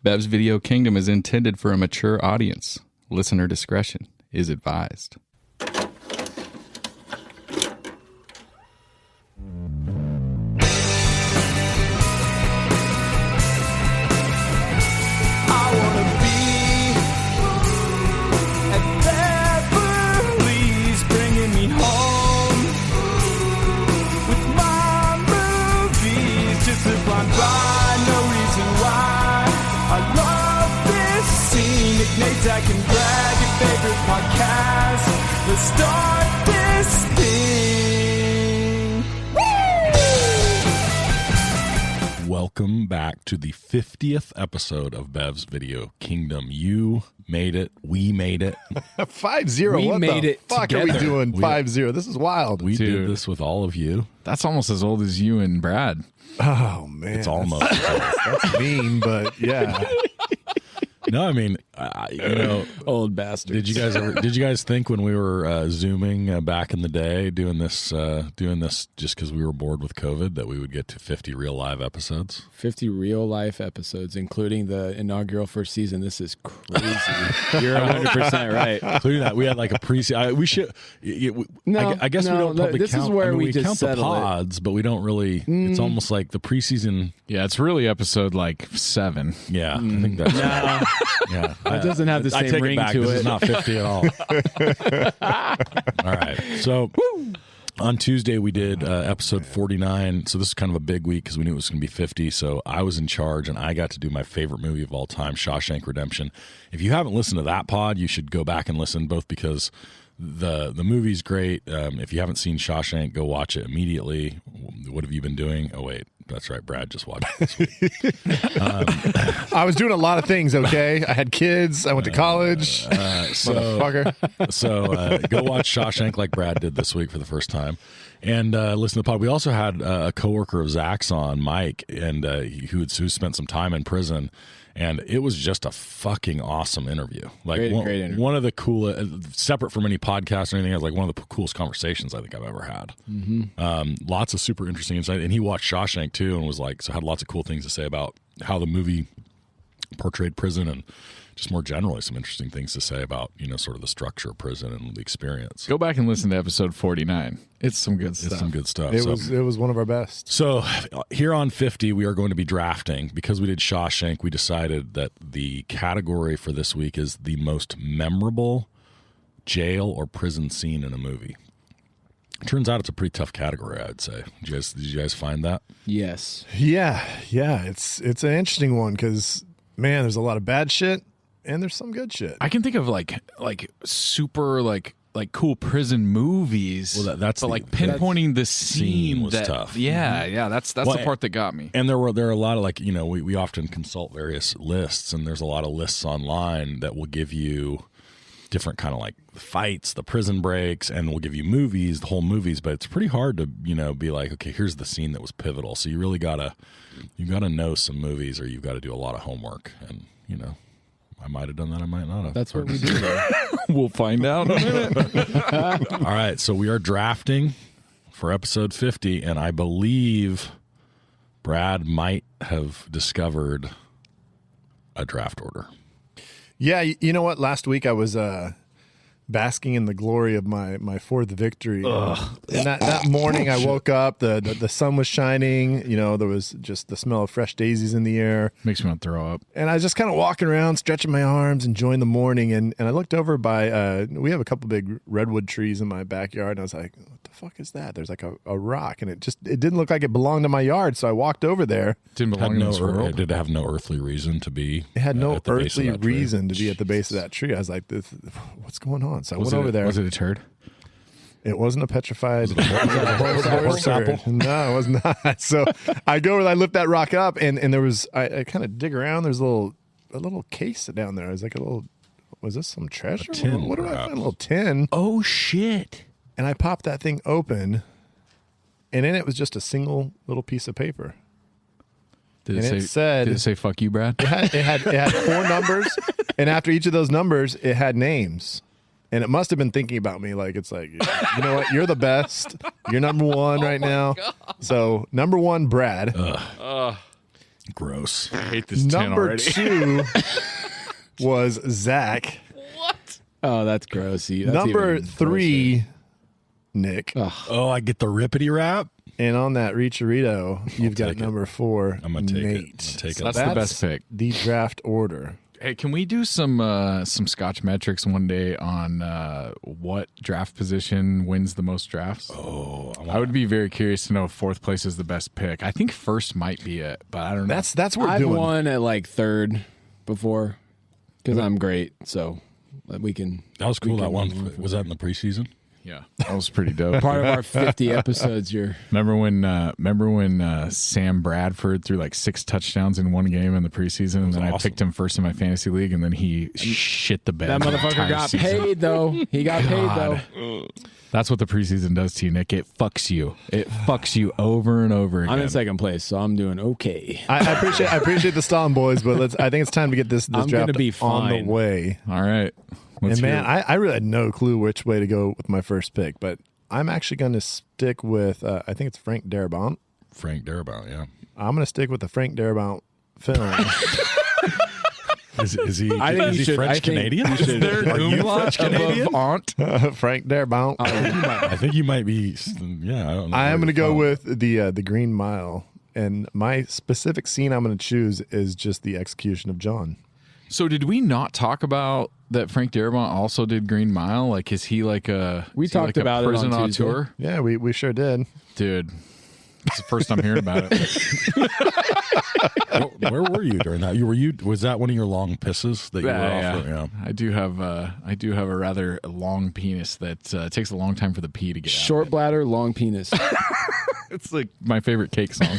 Bev's Video Kingdom is intended for a mature audience. Listener discretion is advised. I can brag your favorite podcast. Let's start this thing. Woo! Welcome back to the 50th episode of Bev's Video Kingdom. You made it. We made it. 5-0. We what made the it fuck together. are we doing? 5-0. This is wild. We Dude. did this with all of you. That's almost as old as you and Brad. Oh, man. It's almost. That's mean, but yeah. No, I mean, Old bastards. did you guys think when we were Zooming back in the day, doing this just because we were bored with COVID, that we would get to 50 real live episodes? 50 real life episodes, including the inaugural first season. This is crazy. You're 100% right. Including that, we had like a pre-season. We should. I guess we don't probably this count. is where I mean, we we just count the settle it. pods, but we don't really. It's almost like the preseason. Yeah, it's really episode like 7. Yeah, I think that's. Yeah, It doesn't have the I same take ring it back. to This it. is not 50 at all. All right. So on Tuesday we did episode 49. So this is kind of a big week because we knew it was going to be 50. So I was in charge and I got to do my favorite movie of all time, Shawshank Redemption. If you haven't listened to that pod, you should go back and listen, both because the movie's great. If you haven't seen Shawshank, go watch it immediately. What have you been doing? Oh, wait. That's right. Brad just watched it. I was doing a lot of things, okay? I had kids. I went to college. Motherfucker. So go watch Shawshank like Brad did this week for the first time. And listen to the pod. We also had a coworker of Zach's on, Mike, and who spent some time in prison. And it was just a fucking awesome interview. Like Great interview. One of the coolest, separate from any podcast or anything else, like one of the coolest conversations I think I've ever had. Mm-hmm. Lots of super interesting insight. And he watched Shawshank too and was like, so had lots of cool things to say about how the movie portrayed prison and just more generally some interesting things to say about, sort of the structure of prison and the experience. Go back and listen to episode 49. It's some good stuff. It's some good stuff. It was one of our best. So here on 50, we are going to be drafting. Because we did Shawshank, we decided that the category for this week is the most memorable jail or prison scene in a movie. Turns out it's a pretty tough category, I'd say. Did you guys find that? Yes. Yeah. It's an interesting one because, man, there's a lot of bad shit and there's some good shit. I can think of like super like cool prison movies. Well, that's but the- like pinpointing the scene was that, tough. Yeah, that's the part that got me. And there are a lot of we often consult various lists, and there's a lot of lists online that will give you different kind of like fights, the prison breaks, and we'll give you movies, the whole movies. But it's pretty hard to be like, okay, here's the scene that was pivotal. So you really gotta know some movies, or you've got to do a lot of homework. And I might have done that, I might not have. That's what we do, though. We'll find out in a minute. All right, so we are drafting for episode 50, and I believe Brad might have discovered a draft order. Yeah, you know what? Last week I was basking in the glory of my fourth victory. And that morning I woke up, the sun was shining, there was just the smell of fresh daisies in the air. Makes me want to throw up. And I was just kind of walking around, stretching my arms, enjoying the morning. And I looked over by, we have a couple big redwood trees in my backyard. And I was like, what the fuck is that? There's like a rock. And it didn't look like it belonged to my yard. So I walked over there. Didn't belong in this world. Did it have no earthly reason to be? It had no at the base of earthly that tree? reason to be at the base of that tree. I was like, what's going on? So I went over there. Was it a turd? It wasn't a petrified horse apple? No, it was not. So I go and I lift that rock up, and there was I kind of dig around. There's a little case down there. It was like was this some treasure? A tin, what did I perhaps. find? A little tin. Oh shit! And I popped that thing open, and in it was just a single little piece of paper. Did And it it say? said- Did it say "fuck you, Brad"? It had 4 numbers, and after each of those numbers, it had names. And it must have been thinking about me, like it's like, you know what, you're the best. You're number 1 right now. So number 1, Brad. Gross. I hate this 10 Number already. 2 was Zach. Oh, that's gross. That's Number even 3, Nick. Oh, I get the rippity rap. And on that Reacherito, you've got take it. number 4, I'm gonna take Nate. it. I'm gonna take it. That's the best pick. The draft order. Hey, can we do some Scotch metrics one day on what draft position wins the most drafts? Oh, I would be very curious to know if fourth place is the best pick. I think first might be it, but I don't know. That's what we're I've doing. won at like third before because I'm great. So we can. that was cool. we That can one move on. was that in the preseason? Yeah, that was pretty dope. Part of our 50 episodes. Remember when Sam Bradford threw like 6 touchdowns in one game in the preseason, and then I awesome. picked him first in my fantasy league, and then he shit the bed. That the motherfucker entire got season. paid though. He got paid God. though. That's what the preseason does to you, Nick. It fucks you. It fucks you over and over again. I'm in second place, so I'm doing okay. I appreciate the stalling, boys, but I think it's time to get this I'm draft gonna be on the fine. way. All right. Let's And man, hear it. I really had no clue which way to go with my first pick, but I'm actually going to stick with, I think it's Frank Darabont. Frank Darabont, yeah. I'm going to stick with the Frank Darabont film. Is he? I think is you he should- French I think Canadian? you should- There an Are you umlaut French Canadian? above aunt? Frank Darabont. I think you might be. Yeah, I don't know. I am where going to you're go from. with the Green Mile. And my specific scene I'm going to choose is just the execution of John. So did we not talk about that Frank Darabont also did Green Mile? Like, is he like a We is he talked like a about it on prison Tuesday. auteur? Yeah, we sure did. Dude, it's the first I'm hearing about it. Where were you during that? Was that one of your long pisses that you were off? Yeah. I do have a rather long penis that takes a long time for the pee to get Short bladder, long penis. out. It's like my favorite cake song.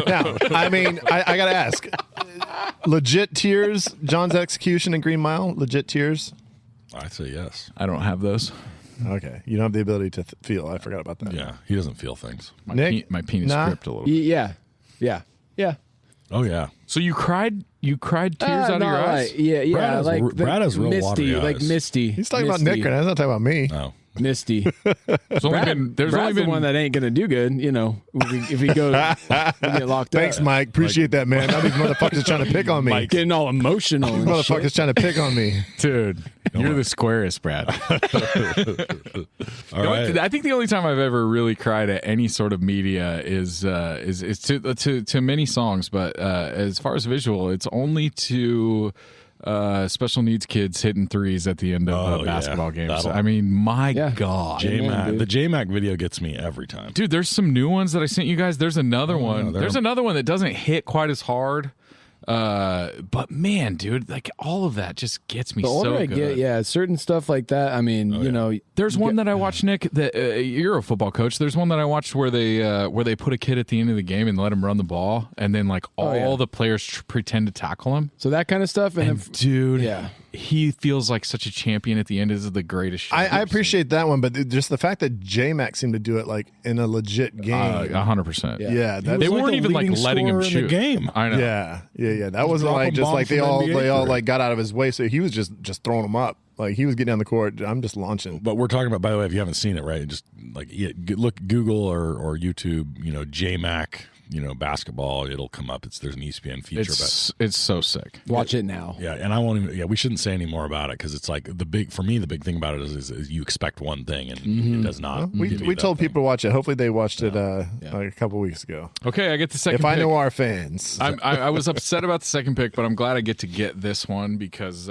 Now, I mean, I got to ask. Legit tears, John's execution in Green Mile? Legit tears? I say yes. I don't have those. Okay. You don't have the ability to feel. I forgot about that. Yeah, he doesn't feel things. My, Nick? my penis Nah. gripped a little bit. Yeah. Oh yeah. So you cried tears out of your eyes? Yeah, has like r- Brad has real misty, watery like eyes. misty. He's talking about Nick right now. He's not talking about me. Oh, Misty. There's only been Brad's the one that ain't gonna do good. You know, if he goes, we get locked Thanks, up. Mike. Appreciate that, man. Now these motherfuckers trying to pick on me. Getting all emotional. These And motherfuckers shit. trying to pick on me. Dude, you're the squarest, Brad. all right. I think the only time I've ever really cried at any sort of media is to many songs, but as far as visual, it's only to special needs kids hitting threes at the end of Oh, basketball yeah. games. That'll- I mean, my Yeah. God. J-Mac, dude. the J-Mac video gets me every time. Dude, there's some new ones that I sent you guys. There's another one. they're- There's another one that doesn't hit quite as hard. But man, dude, like all of that just gets me The older so I good. get, certain stuff like that. I mean, you know, There's one that I watched, Nick. That you're a football coach. There's one that I watched where they put a kid at the end of the game and let him run the ball, and then like all yeah. the players pretend to tackle him. so that kind of stuff. And, And dude, yeah. he feels like such a champion at the end. This is the greatest. Shit I appreciate that one, but just the fact that J-Mac seemed to do it like in a legit game. 100%. yeah, He that's They was weren't the even like leading letting him scorer in shoot the game. I know. yeah. That wasn't dropping like just bombs like they from all NBA like got out of his way. So he was just throwing them up. Like he was getting down the court. I'm just launching. But we're talking about, by the way, if you haven't seen it, right? Just like look Google or YouTube, J-Mac, basketball. It'll come up. There's an ESPN feature. It's so sick. watch it now. Yeah, and I won't even. Yeah, we shouldn't say any more about it because it's like the big thing about it is you expect one thing and it does not. give you We that told thing. people to watch it. Hopefully they watched it like a couple weeks ago. Okay, I get the second. If I pick. know our fans, I was upset about the second pick, but I'm glad I get to get this one because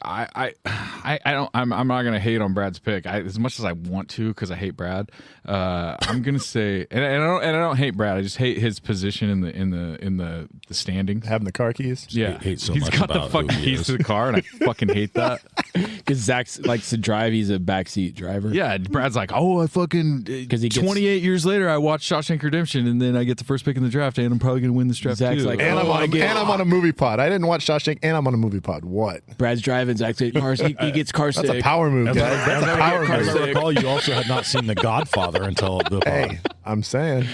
I'm not gonna hate on Brad's pick as much as I want to because I hate Brad. I'm gonna say, and I don't hate Brad. I just hate his position in the standings. having the car keys. Yeah, hate so he's much got the about who fucking he keys is. to the car, and I fucking hate that. Because Zach likes to drive. He's a backseat driver. Yeah, Brad's like, oh, I fucking 28 years later, I watched Shawshank Redemption, and then I get the first pick in the draft, and I'm probably gonna win this draft Zach's too. like, And, Oh, I'm on a movie pod. I didn't watch Shawshank, and I'm on a movie pod. What? Brad's driving. Zach's getting cars. He gets car That's sick. a power move, guys. That's a power As move. I recall, you also had not seen The Godfather until the Hey, I'm saying.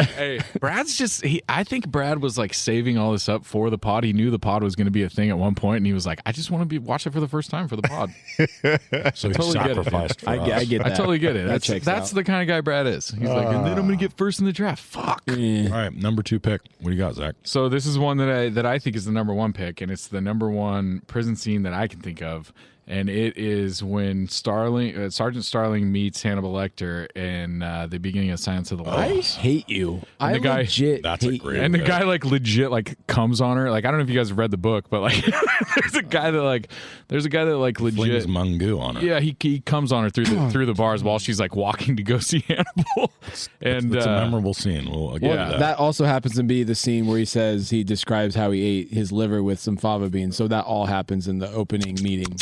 Hey, Brad's just I think Brad was like saving all this up for the pod. He knew the pod was going to be a thing at one point, and he was like, I just want to watch it for the first time for the pod. So he totally get it. sacrificed for us. I get that. I totally get it. That's the kind of guy Brad is. He's like, and then I'm going to get first in the draft. Fuck. All right, number 2 pick. What do you got, Zach? So this is one that I think is the number 1 pick, and it's the number 1 prison scene that I can think of. And it is when Sergeant Starling meets Hannibal Lecter in the beginning of Silence of the I Lambs. hate you. I the guy- legit That's a hate great- you. And the guy like legit like comes on her. Like I don't know if you guys have read the book, but like there's a guy that like Flings legit. Mungu on her. Yeah, he comes on her through the bars while she's like walking to go see Hannibal. And It's a memorable scene. We'll get Well, to that also happens to be the scene where he describes how he ate his liver with some fava beans. So that all happens in the opening meeting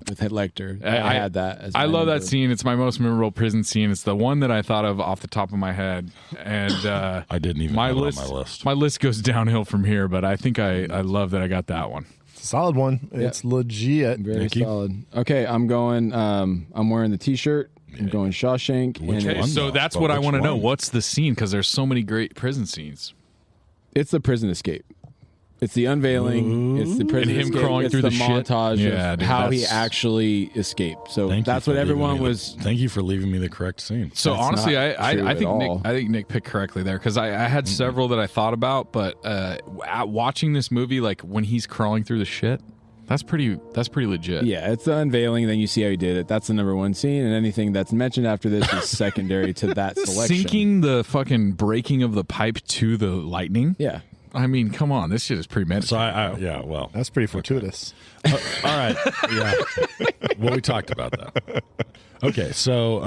with Lecter. I had that. As I my love number. that scene. It's my most memorable prison scene. It's the one that I thought of off the top of my head, and I didn't even my have it list. on my list. My list goes downhill from here, but I think I love that I got that one. It's a solid one. It's legit. Very Thank you. solid. Okay, I'm going. I'm wearing the T-shirt. I'm going Shawshank. Which and one? So though? that's But what I which want to know. one? What's the scene? Because there's so many great prison scenes. It's the prison escape. It's the unveiling. It's the prison And him escape. crawling it's through the the shit. montage Yeah, of dude, how he that's- actually escaped. So Thank you that's for what leaving everyone me the- was. Thank you for leaving me the correct scene. So That's honestly, not I true think at Nick, all. I think Nick picked correctly there because I had several that I thought about, but at watching this movie, like when he's crawling through the shit, that's pretty legit. Yeah, it's the unveiling. Then you see how he did it. That's the number 1 scene, and anything that's mentioned after this is secondary to that selection. Sinking the fucking breaking of the pipe to the lightning. Yeah. I mean, come on, this shit is premeditated. So yeah, well, That's pretty fortuitous. all right, yeah. Well, we talked about that. Okay, so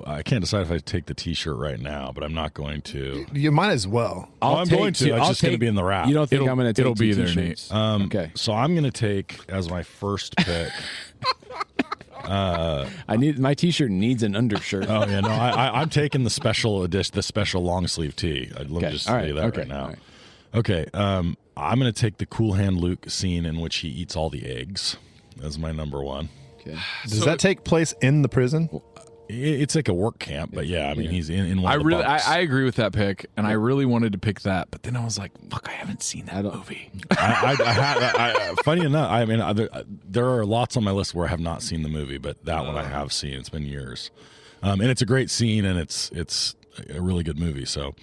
I can't decide if I take the T-shirt right now, but I'm not going to. You might as well. I'm going to. It's just going to be in the wrap. You don't think I'm going to take it'll be 2 there, T-shirts? Okay. So I'm going to take as my first pick. My T-shirt needs an undershirt. Oh yeah, no, I'm taking the special edition, the special long sleeve tee. Let me just all say right, that okay, right now. all right. Okay, I'm going to take the Cool Hand Luke scene in which he eats all the eggs as my number 1. Okay. Does that take place in the prison? It's like a work camp, but yeah, I mean he's in one. I of the really, bunks. I agree with that pick, and I really wanted to pick that, but then I was like, "Fuck, I haven't seen that movie." Funny enough, I mean, there are lots on my list where I have not seen the movie, but that one I have seen. It's been years, and it's a great scene, and it's a really good movie. So,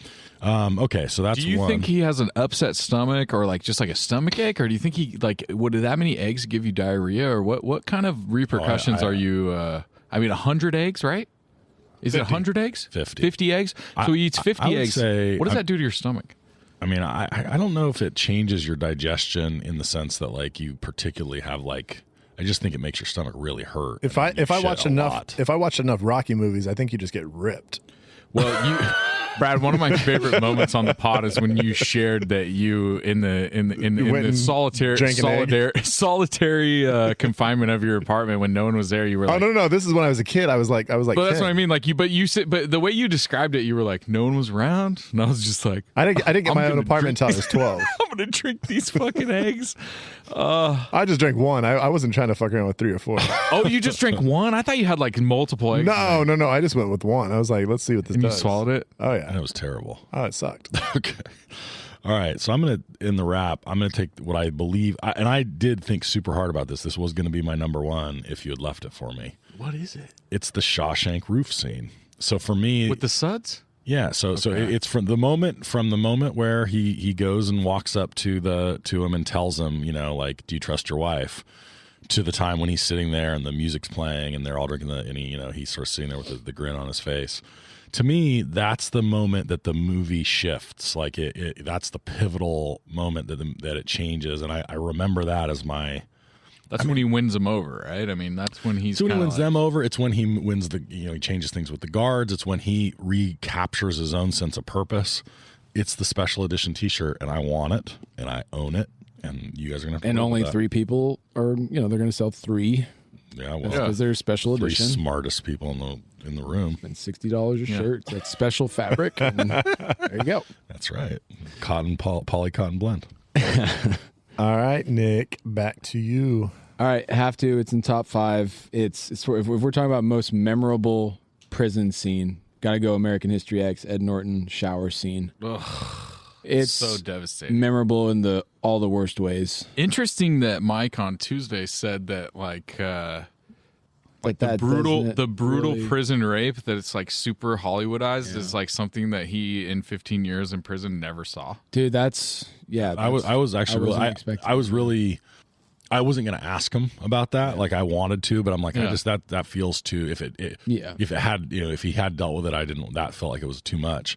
okay, so that's Do you one. think he has an upset stomach, or like just like a stomach ache, or do you think he like would that many eggs give you diarrhea, or what kind of repercussions are you? I mean, 100 eggs, right? Is 50. it 100 eggs? 50 eggs. So he eats 50 I would eggs. say- What does that do to your stomach? I mean, I don't know if it changes your digestion in the sense that like you particularly have like. I just think it makes your stomach really hurt. If and I you shit watch a enough lot. if I watch enough Rocky movies, I think you just get ripped. Well, Brad, one of my favorite moments on the pod is when you shared that you in went the and solitary drank an egg. solitary confinement of your apartment when no one was there. You were Oh like, no, this is when I was a kid. I was like, but that's 10. what I mean. Like but the way you described it, you were like, no one was around, and I was just like, I didn't get I'm my own gonna apartment until I was 12. I'm gonna drink these fucking eggs. I just drank one. I wasn't trying to fuck around with 3 or 4. Oh, you just drank one? I thought you had like multiple eggs. No. I just went with one. I was like, let's see what this And you does. swallowed it. Oh And yeah. it was terrible. Oh, it sucked. Okay. All right. So I'm going to, in the wrap, I'm going to take what I believe, and I did think super hard about this. This was going to be my number 1 if you had left it for me. What is it? It's the Shawshank roof scene. So for me, With the suds? yeah. So it's from the moment where he goes and walks up to him and tells him, you know, like, do you trust your wife? To the time when he's sitting there and the music's playing and they're all drinking and he's sort of sitting there with the grin on his face. To me, that's the moment that the movie shifts. Like that's the pivotal moment that it changes, and I remember that as my. That's when he wins them over, right? I mean, that's when he's. So when he kinda wins like, them over, it's when he wins he changes things with the guards. It's when he recaptures his own sense of purpose. It's the special edition T-shirt, and I want it, and I own it, and you guys are gonna have to. And live only with that. 3 people are, they're going to sell 3 Yeah, well, because they're special 3 edition. smartest people in the room. And $60 a shirt. That's special fabric. And there you go. That's right. Cotton poly cotton blend. All right, Nick, back to you. All right, have to. It's in top 5. It's if we're talking about most memorable prison scene, Got to go American History X, Ed Norton shower scene. Ugh, It's so devastating. memorable in all the worst ways. Interesting that Mike on Tuesday said that like the that brutal doesn't really- prison rape, that it's like super Hollywoodized, is like something that he in 15 years in prison never saw. Dude, I was actually I wasn't going to ask him about that. Like I wanted to, but I'm like, I just, that feels too, if he had dealt with it, that felt like it was too much.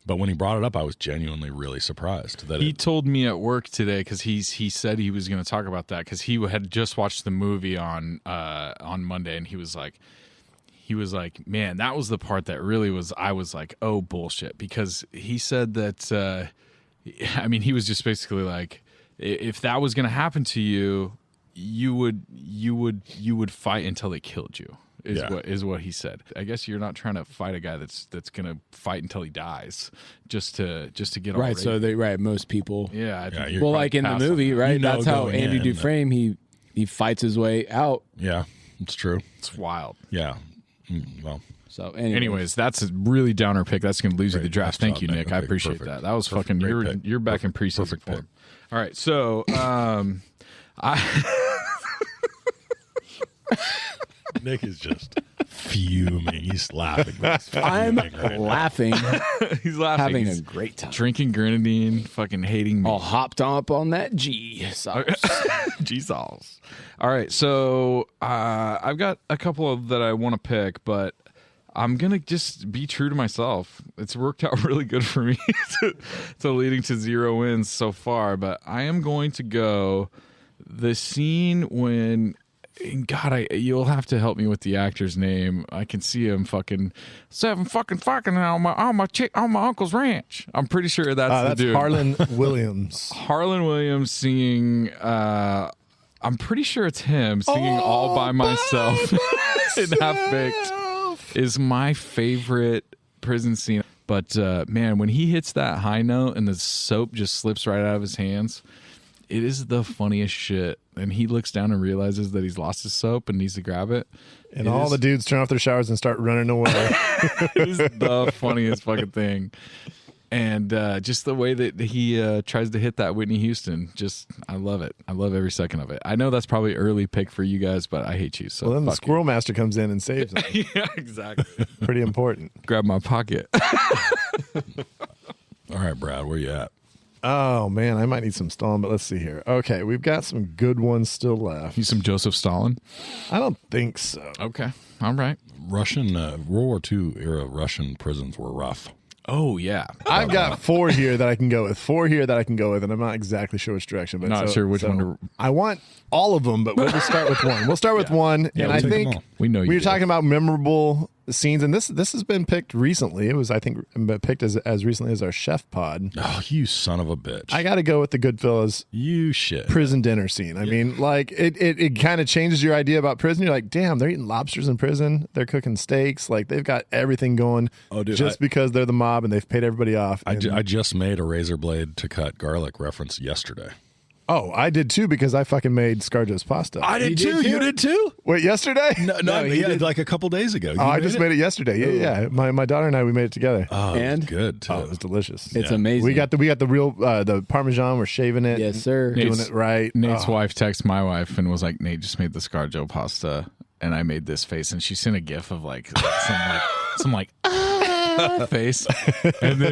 But when he brought it up, I was genuinely really surprised that He told me at work today, because he said he was going to talk about that, because he had just watched the movie on Monday, and he was like, man, that was the part that really was, I was like, oh bullshit, because he said that he was just basically like, if that was going to happen to you, you would fight until they killed you. Is what he said. I guess you're not trying to fight a guy that's going to fight until he dies just to get all right. So most people. Yeah. I think Well, like in the movie, right? That's how Andy Dufresne he fights his way out. Yeah, it's true. It's wild. Yeah. Well. So anyways, that's a really downer pick. That's going to lose you the draft. Thank you, Nick. I appreciate that. That was fucking. You're back in preseason form. All right, so Nick is just fuming. He's laughing. I'm laughing. He's laughing. Having He's a great time. drinking grenadine, fucking hating me. All hopped up on that G sauce. G sauce. All right, so I've got a couple of that I want to pick, but I'm gonna just be true to myself. It's worked out really good for me to leading to 0 wins so far, but I am going to go the scene when. God, you'll have to help me with the actor's name. I can see him fucking fucking on my uncle's ranch. I'm pretty sure that's the dude. Harlan Williams. Harlan Williams singing. I'm pretty sure it's him singing "All by Myself" in Half Baked. Is my favorite prison scene. But man, when he hits that high note and the soap just slips right out of his hands. It is the funniest shit. And he looks down and realizes that he's lost his soap and needs to grab it. And all the dudes turn off their showers and start running away. It is the funniest fucking thing. And just the way that he tries to hit that Whitney Houston, I love it. I love every second of it. I know that's probably early pick for you guys, but I hate you. So well, then the Squirrel Master comes in and saves him. Yeah, exactly. Pretty important. Grab my pocket. All right, Brad, where you at? Oh, man, I might need some Stalin, but let's see here. Okay, we've got some good ones still left. You some Joseph Stalin? I don't think so. Okay. All right. Russian World War II era Russian prisons were rough. Oh, yeah. I've got 4 here that I can go with. 4 here that I can go with, and I'm not exactly sure which direction. But Not sure which one to... I want all of them, but we'll just start with one. We'll start with one, Yeah, and we'll I take them think all. We know you we were do. talking about memorable scenes, and this has been picked recently. It was, I think, picked as recently as our chef pod. Oh, you son of a bitch. I got to go with the Goodfellas You shit. prison dinner scene. I mean, like it kind of changes your idea about prison. You're like, damn, they're eating lobsters in prison. They're cooking steaks. Like they've got everything going. Oh, dude, just because they're the mob and they've paid everybody off. I And- just made a razor blade to cut garlic reference yesterday. oh, I did too because I fucking made ScarJo's pasta. did too. You did too? Wait, yesterday? No, he did like a couple days ago. Oh, I just made it yesterday. Yeah. My daughter and I, we made it together. Oh, it was And? good too. Oh, it was delicious. It's Yeah. amazing. We got the real the Parmesan. We're shaving it. Yes, sir. Doing Nate's- it right. Nate's Oh. wife texted my wife and was like, Nate just made the ScarJo pasta, and I made this face, and she sent a gif of some face, and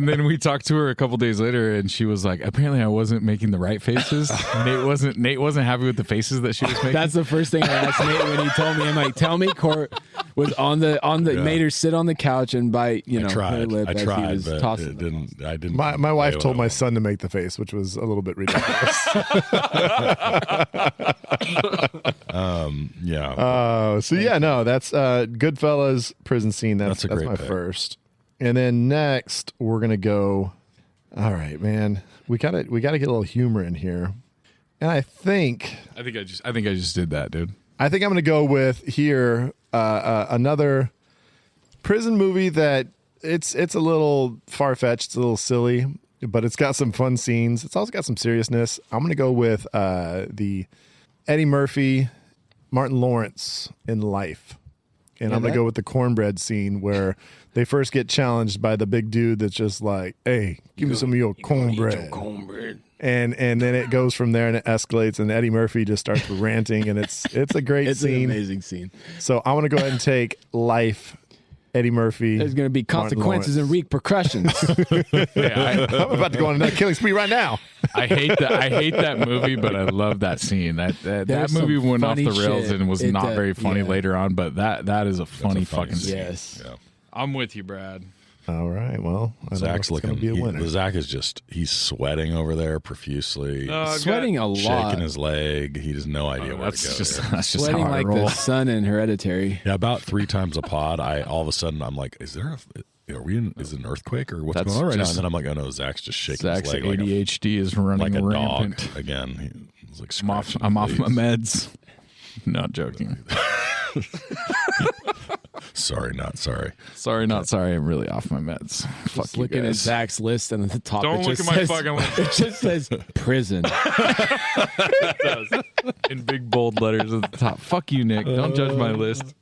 then we talked to her a couple days later, and she was like, apparently I wasn't making the right faces. Nate wasn't happy with the faces that she was making. That's the first thing I asked Nate when he told me. I'm like, tell me Court was on the made her sit on the couch and bite, her lip I as he tried, was but tossing it them. didn't. I didn't. My wife play told my well. son to make the face, which was a little bit ridiculous. Yeah. So yeah, no, that's Goodfellas prison scene. That's a great my pick. first. And then next we're gonna go. All right, man, we gotta get a little humor in here. And I think I think I just did that, dude. I'm gonna go with here another prison movie that it's a little far fetched, it's a little silly, but it's got some fun scenes. It's also got some seriousness. I'm gonna go with the Eddie Murphy, Martin Lawrence in Life. and I'm going to go with the cornbread scene where they first get challenged by the big dude that's just like, hey, give me some of your cornbread. And then it goes from there and it escalates, and Eddie Murphy just starts ranting, and it's a great It's scene. an amazing scene. So I want to go ahead and take Life, Eddie Murphy. There's going to be consequences and repercussions. I'm about to go on another killing spree right now. I hate that movie, but I love that scene. That There's movie some went off the funny rails shit. and was It not does, very funny yeah. later on. But that is a funny funny fucking scene. Yes. Yeah. I'm with you, Brad. All right. Well, I Zach's going looking. to be a winner. Zach is he's sweating over there profusely, Sweating a lot. shaking his leg. He has no idea where That's to go. just there. that's just Sweating how I like roll. the sun in Hereditary. Yeah, about 3 times a pod. All of a sudden I'm like, is it an earthquake or what's That's going on right now? just- And then I'm like, oh no, Zach's just shaking Zach's his leg like ADHD is running like a rampant. dog again. He's like, I'm off my meds. Not joking. Sorry, not sorry. Sorry, not sorry. I'm really off my meds. Fuck Just you looking at guys. Zach's list, and at the top, Don't it look just at my says, fucking list. It just says prison. In big bold letters at the top. Fuck you, Nick. Don't judge my list.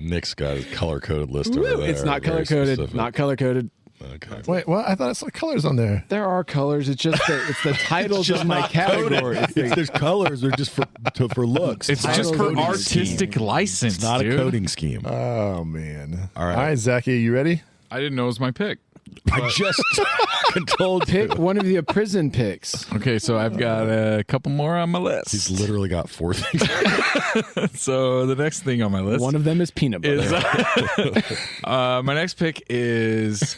Nick's got his color coded list over there. It's not very color coded. specific. Not color coded. Okay. Wait, what? I thought I saw colors on there. There are colors. It's just it's the titles of my category. There's colors. They're just for looks. It's just for Coding artistic scheme. license, It's not dude. a coding scheme. Oh, man. All right. All right, Zachy, you ready? I didn't know it was my pick. I just told you. Pick one of the prison picks. Okay, so I've got a couple more on my list. He's literally got 4 things. So the next thing on my list One of them is peanut butter. is my next pick is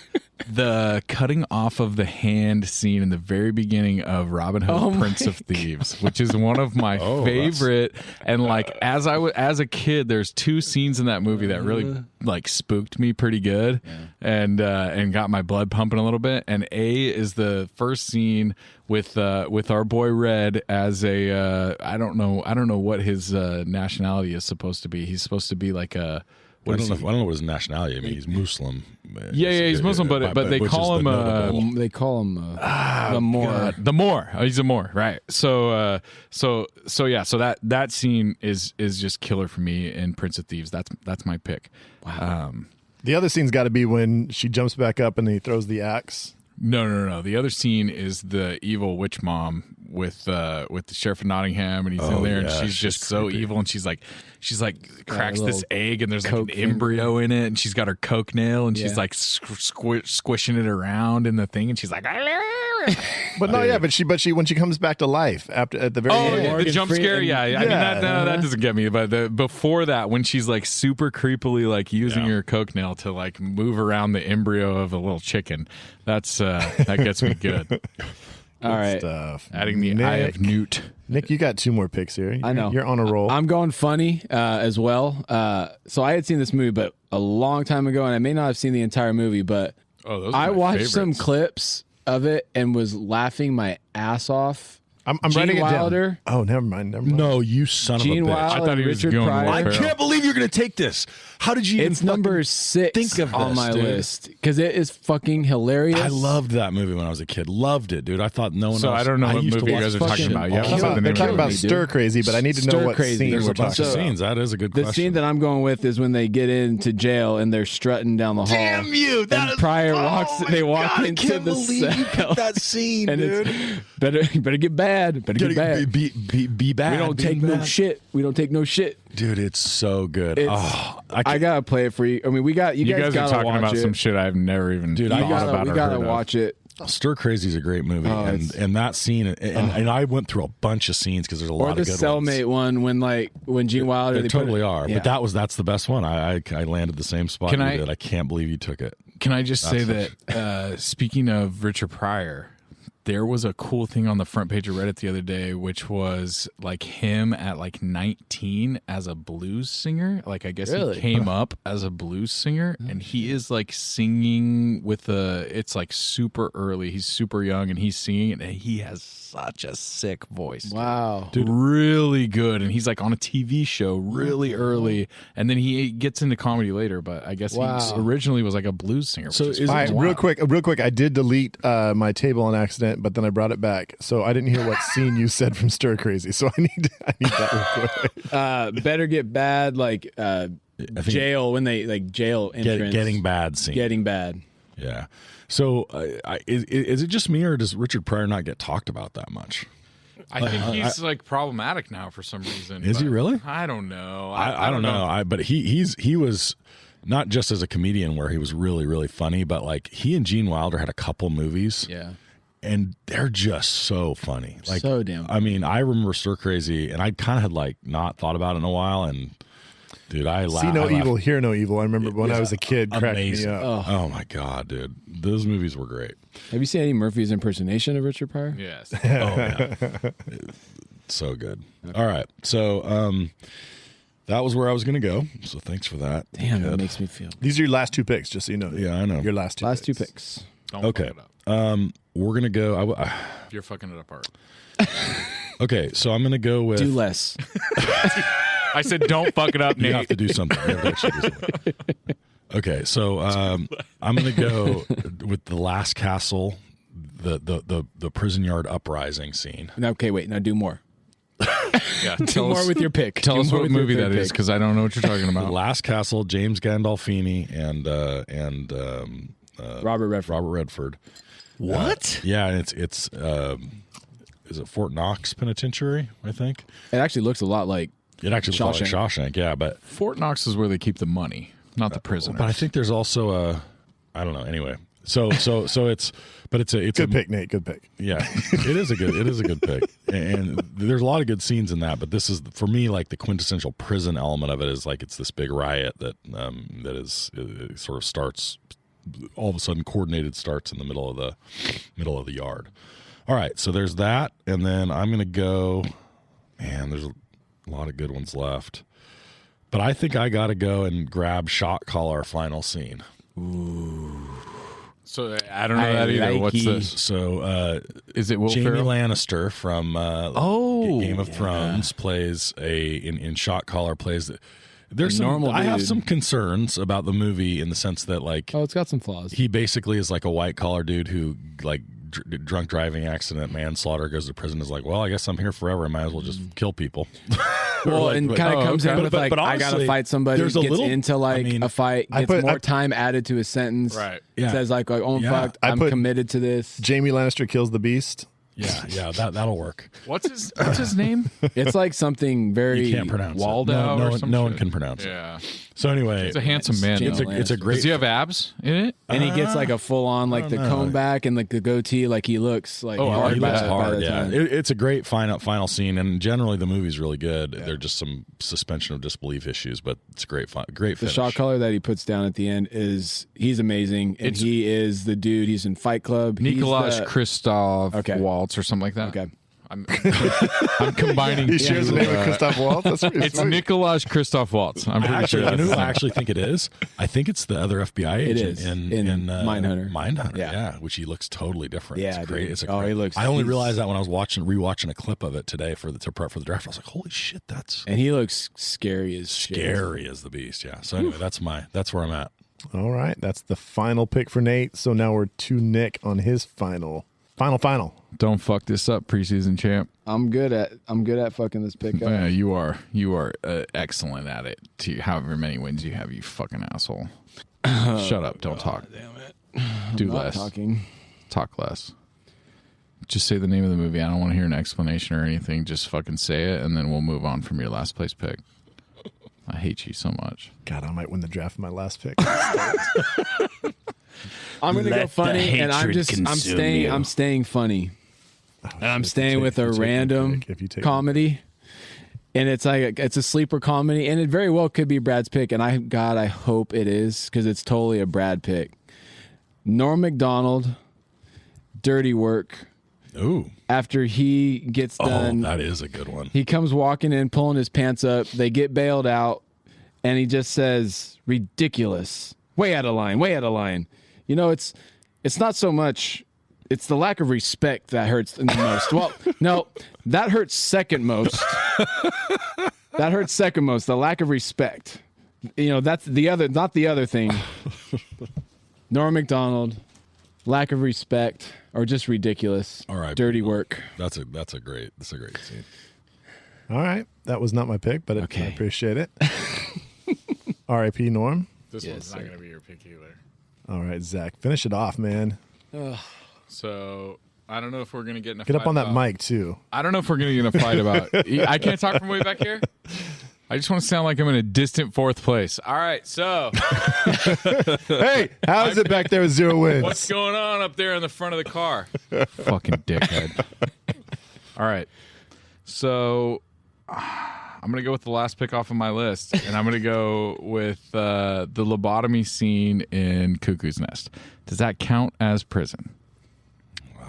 the cutting off of the hand scene in the very beginning of Robin Hood, Prince of Thieves, which is one of my favorite. And like as a kid, there's 2 scenes in that movie that really like spooked me pretty good, and got my blood pumping a little bit. And A is the first scene with our boy Red as a I don't know what his nationality is supposed to be. He's supposed to be like a. I don't know what his nationality. I mean, he's Muslim. Yeah, he's Muslim, but they which call is him the notable- They call him the Moor. the Moor. Oh, he's a Moor, right? So that scene is just killer for me in Prince of Thieves. That's my pick. Wow. The other scene's got to be when she jumps back up and he throws the axe. No. The other scene is the evil witch mom with the sheriff of Nottingham, and he's in there, and yeah, she's just so evil, and she's like cracks a this little egg, and there's like an coke embryo in it, and she's got her coke nail, and she's Yeah. like squishing it around in the thing, and she's like. But no, yeah, but she when she comes back to life at the very Oh, end. yeah, the Morgan jump scare. Freeman. Yeah. I mean, that doesn't get me. But before that, when she's like super creepily like using her coke nail to like move around the embryo of a little chicken, that gets me good. All right. Stuff. Adding the Nick, eye of Newt. Nick, you got 2 more picks here. I know. You're on a roll. I'm going funny as well. So I had seen this movie, but a long time ago, and I may not have seen the entire movie, but Oh, those are I my watched some favorites. clips of it and was laughing my ass off. I'm Gene writing it Wilder. down. Oh, never mind. No, you son Gene of a bitch. Wilder I thought he was Richard going Pryor. Will I Ferrell. can't believe you're going to take this. How did you? It's even number fucking 6 think of on this, my dude? list because it is fucking hilarious. I loved that movie when I was a kid. Loved it, dude. I thought no one So else. I don't know what used to movie you watch guys are fucking talking about. You have all to of say it. the They're name talking of about the movie, Stir Crazy, but I need to know Stir what Crazy. scene There's we're a bunch talking of about. scenes. That is a good The question. scene that I'm going with is when they get into jail and they're strutting down the hall. Damn you! That And is, Pryor oh walks. my They walk God, into I can't the believe you cell. picked that scene, and dude. it's better get bad. Better get bad. Be bad. We don't be take no bad. shit. We don't take no shit. Dude, it's so good. It's, Oh, I gotta play it for you. I mean, you You guys are gotta talking watch about it. some shit I've never even Dude, thought about we or gotta heard of. watch it. Stir Crazy is a great movie, and that scene, and I went through a bunch of scenes because there's a Or lot the of good cellmate one when Gene Wilder. They put totally it- are, yeah. but that's the best one. I landed the same spot Can you I- did. I can't believe you took it. Can I just say that speaking of Richard Pryor, there was a cool thing on the front page of Reddit the other day, which was like him at like 19 as a blues singer. Like I guess Really? he came up as a blues singer, and he is like singing with it's like super early. He's super young, and he's singing, and he has such a sick voice. Wow. Dude, really good, and he's like on a TV show really early, and then he gets into comedy later. But I guess Wow. he originally was like a blues singer. So which is All it- right, wild. real quick. I did delete my table on accident, but then I brought it back, so I didn't hear what scene you said from Stir Crazy. So I need that real quick. Better get bad. Like I think jail when they like jail entrance. getting bad scene. Getting bad. Yeah. So is it just me, or does Richard Pryor not get talked about that much? I think he's like problematic now for some reason. Is he really? I don't know. I don't know. But he was not just as a comedian where he was really, really funny, but like he and Gene Wilder had a couple movies. Yeah. And they're just so funny. Like, so damn funny. I mean, I remember Stir Crazy, and I kind of had like not thought about it in a while, and dude, I laughed. See no evil, hear no evil. I remember when I was a kid, cracked amazing. me up. Oh my god, dude, those movies were great. Have you seen Eddie Murphy's impersonation of Richard Pryor? Yes. Oh yeah, so good. All right, so that was where I was going to go. So thanks for that. Damn, Good. that makes me feel. These are your last two picks, just so you know. Yeah, I know. Your last two Picks. Don't Okay. fuck it up. We're gonna go. You're fucking it apart. Okay, so I'm gonna go with. Do less. I said don't fuck it up, You Nate. have to do something. You have to actually do something. Okay, so I'm going to go with The Last Castle, the prison yard uprising scene. Now, okay, wait. Now do more. Yeah, Do tell more us, with your pick. tell Do us more what with your movie third that is, pick. because I don't know what you're talking The about. Last Castle, James Gandolfini and Robert Redford. Robert Redford. What? Yeah, and it's is it Fort Knox Penitentiary? I think It actually looks a lot like. it actually looks like Shawshank. Yeah, but Fort Knox is where they keep the money, not the prisoners. I think there's also a I don't know. Anyway, so it's a Good pick, Nate. Good pick. Yeah, it is a good pick, and there's a lot of good scenes in that. But this is for me like the quintessential prison element of it is like it's this big riot that it sort of starts all of a sudden coordinated starts in the middle of the yard. All right, so there's that, and then I'm gonna go. Man, there's a lot of good ones left, but I think I got to go and grab Shot Caller final scene. So I don't know that either. like What's he- this? So Is it Will Jamie Ferrell? Lannister from Game of Thrones plays in Shot Caller plays. There's A some. normal I have dude. some concerns about the movie in the sense that like Oh, it's got some flaws. he basically is like a white collar dude who like drunk driving accident manslaughter goes to prison is like, well, I guess I'm here forever. I might as well just kill people. Well, Like, and but- kind of oh, comes okay. in with But- like, but I gotta honestly, fight somebody. there's a Gets little- into like I mean, a fight. I Gets put- more I- time added to his sentence. Right. Yeah. Says like, oh, I'm Yeah. fucked. I I'm put- committed to this. Jamie Lannister kills the beast. yeah, that'll work. What's his name? It's like something very. You can't pronounce Waldo it. No, or no, some no one shit. can pronounce it. Yeah, So anyway, he's a handsome man. Jamie though. it's a Lannister. great. Does he have abs in it? And he gets like a full on like the know. comb back and like the goatee. Like he looks like Oh, I hard like He by, looks that. by hard, the yeah. time. It's a great final scene, and generally the movie's really good. There's just some suspension of disbelief issues, but it's great The finish. shot color that he puts down at the end he's amazing, and he is the dude. He's in Fight Club. He's Nikolaj the- Christoph Okay. Waltz or something like that. Okay. I'm combining. He shares the two, name with Christoph Waltz. That's pretty It's sweet. Nikolaj Christoph Waltz. I'm pretty Actually, sure. you know who that's I actually think it is? I think it's the other FBI agent is, in Mindhunter. Mindhunter, Yeah. yeah, which he looks totally different. Yeah, it's great. dude. It's a Oh, great. he looks- I only he's- realized that when I was rewatching a clip of it today to prep for the draft. I was like, holy shit, that's and he looks scary as shit. scary as the beast. Yeah. So anyway, that's where I'm at. All right, that's the final pick for Nate. So now we're to Nick on his final. Don't fuck this up, preseason champ. I'm good at fucking this pick up. Yeah, you are excellent at it. To however many wins you have, you fucking asshole. Shut up. Don't talk. Damn it. Do Not less. talking. Talk less. Just say the name of the movie. I don't want to hear an explanation or anything. Just fucking say it, and then we'll move on from your last place pick. I hate you so much. God, I might win the draft with my last pick. I'm gonna go Let the funny, and hatred consume you. I'm staying funny, and I'm If you staying take- with if a you take my random pick, if you take comedy, and it's like it's a sleeper comedy, and it very well could be Brad's pick, and I hope it is because it's totally a Brad pick. Norm Macdonald, Dirty Work. Ooh, After he gets done, that is a good one. he comes walking in, pulling his pants up. They get bailed out, and he just says, "Ridiculous, way out of line, way out of line." You know, it's not so much. It's the lack of respect that hurts the most. Well, no, that hurts second most. That hurts second most. The lack of respect. You know, that's the other, not the other thing. Norm Macdonald, lack of respect, or just ridiculous. All right, Dirty people. Work. That's a great scene. All right, that was not my pick, but I Okay. appreciate it. R.I.P. Norm. This Yes, one's not sir. going to be your pick either. All right, Zach, finish it off, man. So I don't know if we're going to get in a Get fight up on that about- mic too. I don't know if we're going to get in a fight about. I can't talk from way back here. I just want to sound like I'm in a distant fourth place. All right, so Hey, how is it back there with 0 wins? what's going on up there in the front of the car? Fucking dickhead. All right, so I'm going to go with the last pick off of my list, and I'm going to go with the lobotomy scene in Cuckoo's Nest. Does that count as prison?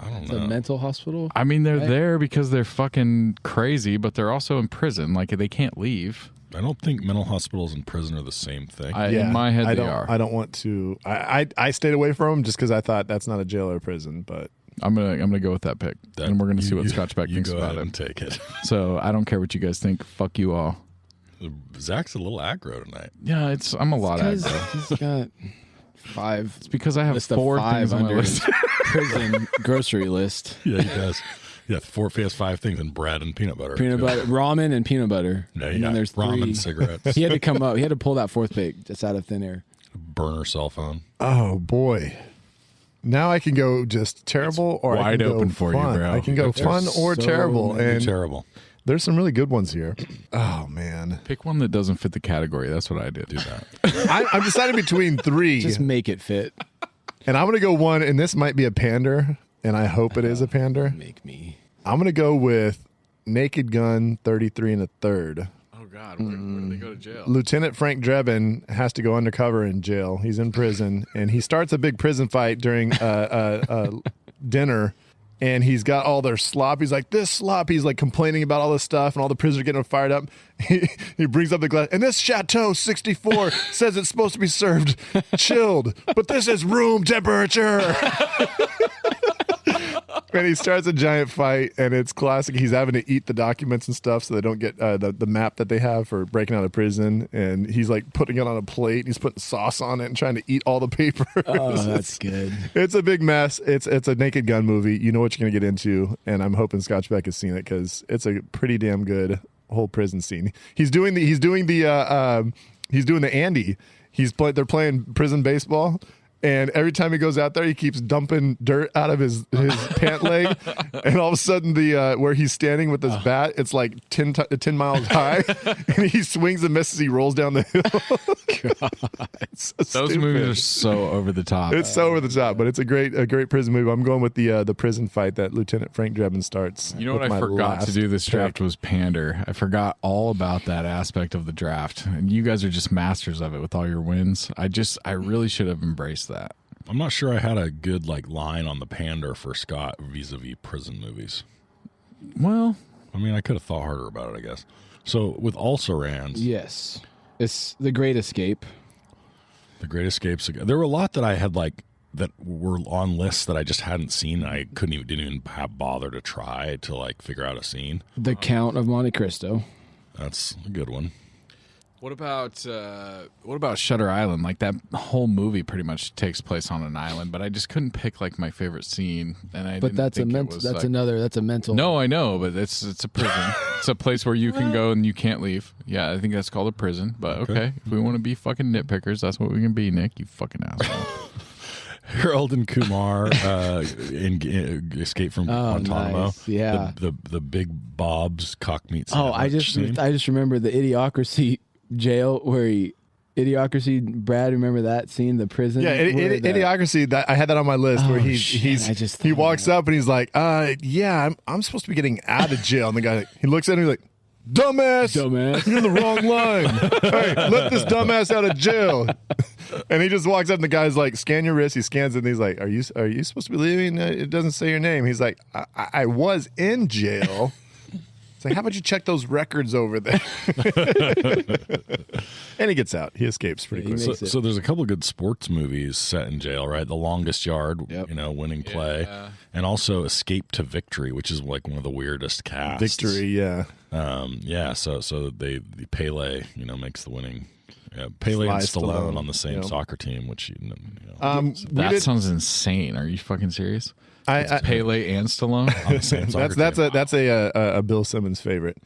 I don't It's know. a mental hospital. I mean, they're Right. there because they're fucking crazy, but they're also in prison. Like, they can't leave. I don't think mental hospitals and prison are the same thing. In my head, I they don't, are. I don't want to. I stayed away from them just because I thought that's not a jail or prison. But I'm gonna go with that pick, and we're gonna see what Scotch Beck you thinks go about ahead it. and take it. So I don't care what you guys think. Fuck you all. Zach's a little aggro tonight. Yeah, I'm a lot of Because aggro. he's got 5 It's because I have list of 4 5 things on my under list. his prison grocery list. Yeah, he does. Yeah, he has 5 things and bread and peanut butter. Peanut too. butter, ramen, and peanut butter. No, and yeah, then there's ramen, 3. cigarettes, He had to come up. He had to pull that 4th pick just out of thin air. burner cell phone. oh boy, now I can go just terrible or I wide can go open for you, fun. bro. I can go There's fun or so terrible, many and Terrible. there's some really good ones here. Oh man, Pick one that doesn't fit the category. That's what I did. Do that. I'm deciding between 3, Just make it fit. and I'm gonna go one. And this might be a pander, and I hope it is a pander. Make me. I'm gonna go with Naked Gun 33 and a third. Oh God, where do they go to jail? Lieutenant Frank Drebin has to go undercover in jail. He's in prison, and he starts a big prison fight during dinner. And he's got all their slop. He's like, this slop. He's like complaining about all this stuff, and all the prisoners are getting fired up. He brings up the glass, and this Chateau 64 says it's supposed to be served chilled, but this is room temperature. And he starts a giant fight, and it's classic. He's having to eat the documents and stuff so they don't get the map that they have for breaking out of prison. And he's like putting it on a plate. And he's putting sauce on it and trying to eat all the paper. Oh, that's good. It's a big mess. It's a Naked Gun movie. You know what you're going to get into, and I'm hoping Scotch Beck has seen it because it's a pretty damn good whole prison scene. He's doing the Andy. They're playing prison baseball. And every time he goes out there, he keeps dumping dirt out of his pant leg. And all of a sudden, the where he's standing with his bat, it's like 10 miles high. And he swings and misses. He rolls down the hill. It's so Those stupid. movies are so over the top. It's so over the top, but it's a great prison movie. I'm going with the prison fight that Lieutenant Frank Drebin starts. You know what with I my forgot to last do this draft pick. was pander. I forgot all about that aspect of the draft. And you guys are just masters of it with all your wins. I really should have embraced that. I'm not sure I had a good line on the pander for Scott vis-a-vis prison movies. Well, I mean, I could have thought harder about it, I guess. So with also-rans, Yes. It's The Great Escape. The Great Escapes, there were a lot that I had that were on lists that I just hadn't seen. I didn't even have bother to try to figure out a scene. The Count of Monte Cristo. That's a good one. what about Shutter Island? Like that whole movie pretty much takes place on an island, but I just couldn't pick my favorite scene. And I But didn't that's a think it mental. was, That's another. That's a mental. No, I know, but it's a prison. It's a place where you can go and you can't leave. Yeah, I think that's called a prison. But okay, if we want to be fucking nitpickers, that's what we can be, Nick. You fucking asshole. Harold and Kumar in Escape from Guantanamo. nice. Yeah. The Big Bob's cock meat Oh, sandwich scene. I just remember the Idiocracy jail where Idiocracy. Brad, remember that scene? The prison. Yeah, where the- Idiocracy. That I had that on my list where Oh, shit, I just he thought walks of up and he's like, yeah, I'm supposed to be getting out of jail. And the guy he looks at him, he's like, dumbass, Dumbass. you're in the wrong line. Hey, let this dumbass out of jail. And he just walks up and the guy's like, scan your wrist. He scans it and he's like, are you supposed to be leaving? It doesn't say your name. He's like, I was in jail. It's like, how about you check those records over there? And he gets out. He escapes pretty Yeah, he quick. makes it. So there's a couple of good sports movies set in jail, right? The Longest Yard, Yep. winning play, and also Escape to Victory, which is one of the weirdest casts. Victory, yeah. Yeah. So the Pele, makes the winning. Yeah, Pele and Sly Stallone Stallone, on the same yep. soccer team, which we That did- sounds insane. Are you fucking serious? Pele and Stallone. on the same soccer team. That's a Bill Simmons favorite.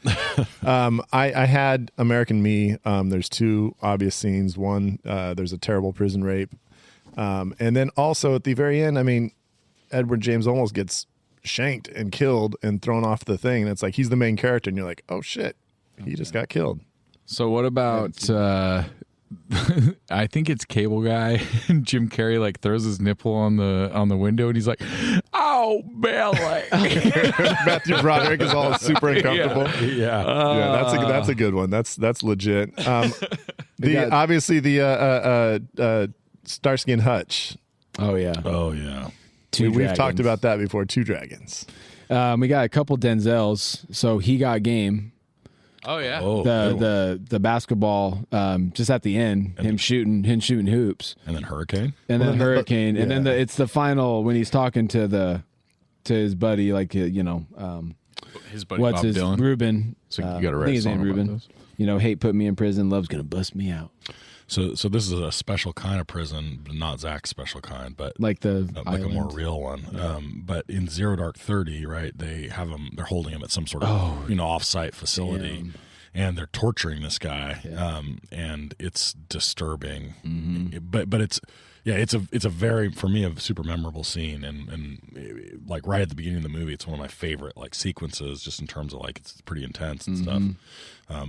I had American Me. There's two obvious scenes. One, there's a terrible prison rape, and then also at the very end, I mean, Edward James Olmos gets shanked and killed and thrown off the thing. And it's like he's the main character, and you're like, oh shit, he just got killed. So what about? I think it's Cable Guy. And Jim Carrey like throws his nipple on the window, and he's like, "Oh, belly." Matthew Broderick is all super uncomfortable. Yeah. That's a good one. That's legit. Obviously the Starsky and Hutch. Oh yeah. Oh yeah. We've talked about that before. Two dragons. We got a couple Denzels. So He Got Game. Oh yeah. Oh, The basketball just at the end, him shooting hoops, and then Hurricane, and then Hurricane, and then it's the final when he's talking to his buddy, like his buddy what's Bob his Dylan. Ruben. So you got to I write think a his song name about Ruben. those. Hate put me in prison, love's gonna bust me out. So this is a special kind of prison, not Zach's special kind, but Like the like a more island. real one. But in Zero Dark 30, right? They have him. They're holding him at some sort of off-site facility, damn. and they're torturing this guy. And it's disturbing. But it's it's a very, for me, a super memorable scene, and like right at the beginning of the movie, it's one of my favorite like sequences, just in terms of like it's pretty intense and stuff.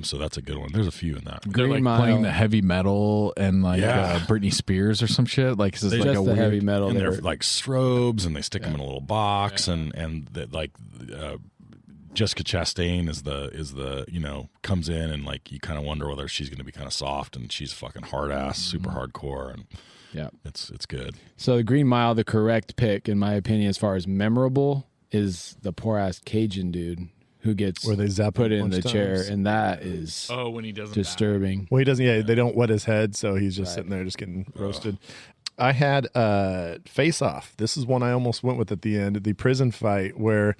So that's a good one. There's a few in that. They're like Green Mile. playing the heavy metal and like Yeah. Britney Spears or some shit. Like, is this like Just a the weird heavy metal. And They they're were- like strobes, and they stick them in a little box, and that like Jessica Chastain is the comes in, and like you kind of wonder whether she's going to be kind of soft, and she's fucking hard ass, super hardcore, and Yeah. it's good. So the Green Mile, the correct pick, in my opinion, as far as memorable, is the poor ass Cajun dude who gets Where they zap put him a in the bunch of chair, times. and that is when he doesn't disturbing. Well, he doesn't. Yeah, they don't wet his head, so he's just sitting there, just getting roasted. I had Face Off. This is one I almost went with at the end, the prison fight where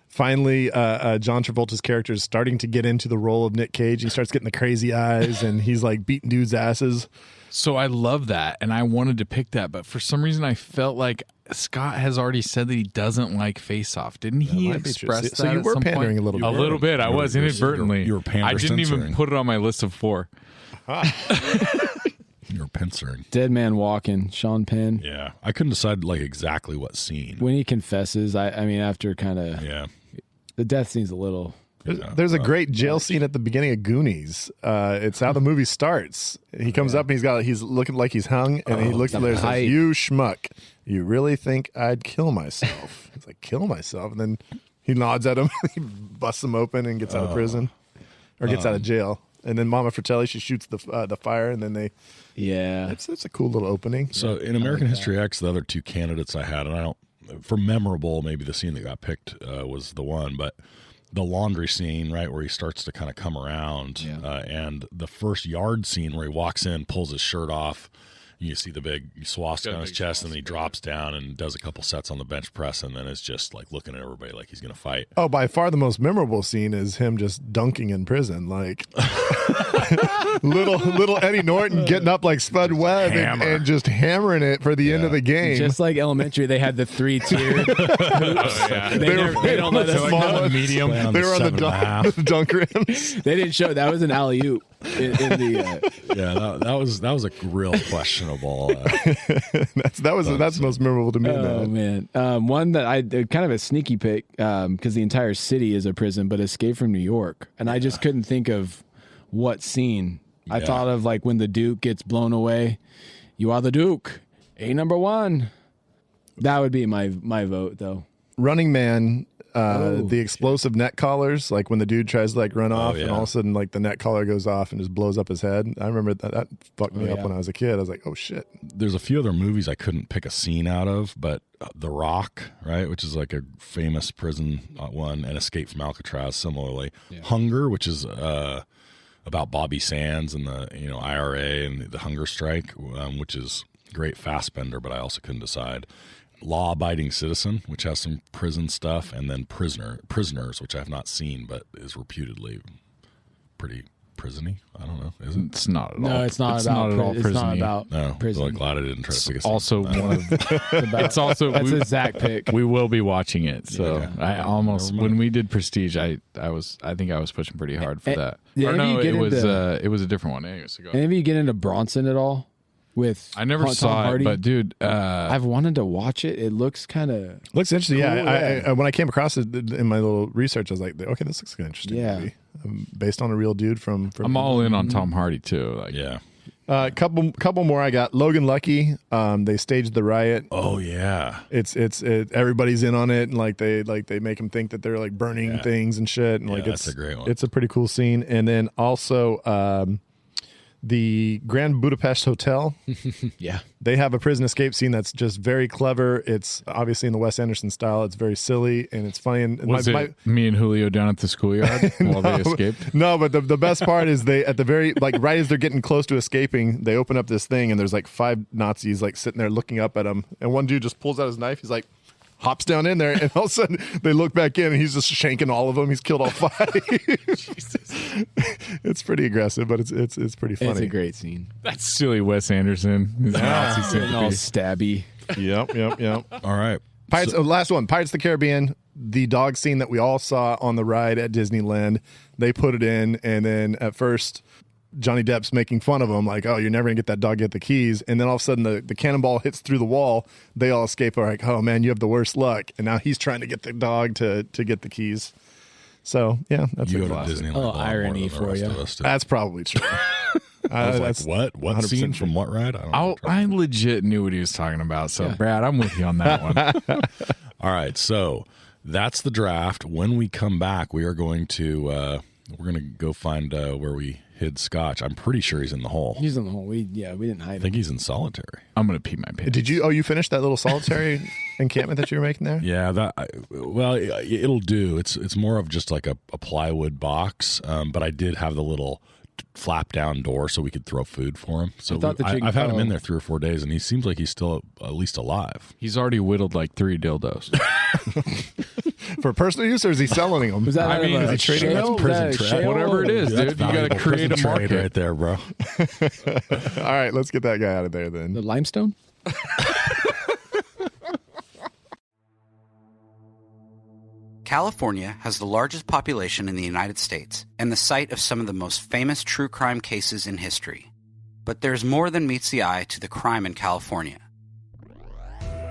finally John Travolta's character is starting to get into the role of Nick Cage. He starts getting the crazy eyes, and he's like beating dudes' asses. So I love that, and I wanted to pick that, but for some reason I felt like Scott has already said that he doesn't like Face Off. Didn't he might be true. express that? So you at were some pandering point? a little bit. A little bit. I was inadvertently. You were I didn't even pander-censoring. put it on my list of 4. You're pincering. Dead Man Walking, Sean Penn. Yeah, I couldn't decide like exactly what scene. When he confesses, I mean, after kind of Yeah, the death scene's a little. There's a great jail scene at the beginning of Goonies. It's how the movie starts. He comes up and he's looking like he's hung, and he looks at there and says, hype. "You schmuck, you really think I'd kill myself?" He's like, "Kill myself," and then he nods at him. He busts him open and gets out of prison, or gets out of jail. And then Mama Fratelli, she shoots the fire, and then Yeah. it's a cool little opening. So in American History X, the other two candidates I had, and I don't, for memorable, maybe the scene that got picked was the one, but the laundry scene, right, where he starts to kind of come around, and the first yard scene where he walks in, pulls his shirt off, you see the big swastika on his chest, and then he drops down and does a couple sets on the bench press, and then is just like looking at everybody like he's going to fight. Oh, by far the most memorable scene is him just dunking in prison, like little Eddie Norton getting up like Spud Webb and just hammering it for the end of the game. Just like elementary, they had the 3-tier. They don't let us know. Medium. They were on the dunk rims. They didn't show that was an alley oop in the. Yeah, that was a real questionable. That's the most memorable to me. Oh man, one that I kind of a sneaky pick because the entire city is a prison, but Escape from New York, and I just couldn't think of what scene. I thought of like when the Duke gets blown away. You are the Duke, number 1. That would be my vote though. Running Man, the explosive net collars, like when the dude tries to like run off, and all of a sudden like the net collar goes off and just blows up his head. I remember that fucked me up when I was a kid. I was like, oh shit. There's a few other movies I couldn't pick a scene out of, but The Rock, right, which is like a famous prison one, and Escape from Alcatraz, similarly. Hunger, which is about Bobby Sands and the IRA and the hunger strike, which is great. Fassbender, but I also couldn't decide. Law Abiding Citizen, which has some prison stuff, and then Prisoners, which I have not seen, but is reputedly pretty prison-y. I don't know. Is it? It's not at all. No, it's not about. not at all It's not prison-y. about No. prison. Well, glad I didn't try to pick a scene. Also, one of it's also That's a Zach pick. we will be watching it. So Yeah. I almost Never mind. when we did Prestige, I think I was pushing pretty hard for that. yeah, Or if no, you get it was into- it was a different one. Anyways, so go. Any of you get into Bronson at all? With I never Tom saw Hardy? it, but dude, I've wanted to watch it. It looks kind of Looks interesting. Cool, Yeah, I when I came across it in my little research, I was like, okay, this looks like an interesting Yeah. movie. Based on a real dude from I'm all in on Tom Hardy too. Like, Yeah. couple more. I got Logan Lucky. They staged the riot. Oh, yeah. It's everybody's in on it, and they make them think that they're like burning things and shit, and Yeah, like that's a great one. It's a pretty cool scene. And then also the Grand Budapest Hotel. yeah. They have a prison escape scene that's just very clever. It's obviously in the Wes Anderson style. It's very silly and it's funny. And was it me and Julio down at the schoolyard while they escaped? No, but the best part is they at the very like right as they're getting close to escaping, they open up this thing and there's like 5 Nazis like sitting there looking up at them, and one dude just pulls out his knife. He's like hops down in there, and all of a sudden they look back in and he's just shanking all of them. He's killed all 5. Jesus. It's pretty aggressive, but it's pretty funny. It's a great scene. That's silly, Wes Anderson. His Nazi Getting all sympathy. stabby. Yep. All right. Pirates. Last one. Pirates of the Caribbean. The dog scene that we all saw on the ride at Disneyland. They put it in, and then at first Johnny Depp's making fun of him, like, "Oh, you're never gonna get that dog, get the keys." And then all of a sudden, the cannonball hits through the wall. They all escape. Are like, "Oh man, you have the worst luck." And now he's trying to get the dog to get the keys. So yeah, that's You a go to classic. Disneyland. Oh, a lot more irony than the for rest you. of us do. That's probably true. I was That's like, what? What 100% scene true. from what ride? I don't know. I legit knew what he was talking about. So, Brad, I'm with you on that one. All right, so that's the draft. When we come back, we are going to go find where we hid Scotch. I'm pretty sure he's in the hole. He's in the hole. We didn't hide I him. think he's in solitary. I'm gonna pee my pants. Did you? Oh, you finished that little solitary encampment that you were making there? Yeah, it'll do. It's more of just like a plywood box, but I did have the little flap down door so we could throw food for him. So I thought that I've had him in there 3 or 4 days, and he seems like he's still at least alive. He's already whittled like 3 dildos. For personal use, or is he selling them? Was that I out mean, of a is he trading? shale? That's Was prison that a trap. shale? Whatever it is, That's dude. You got to valuable create a prison trade market. right there, bro. All right, let's get that guy out of there then. The limestone? California has the largest population in the United States and the site of some of the most famous true crime cases in history. But there's more than meets the eye to the crime in California.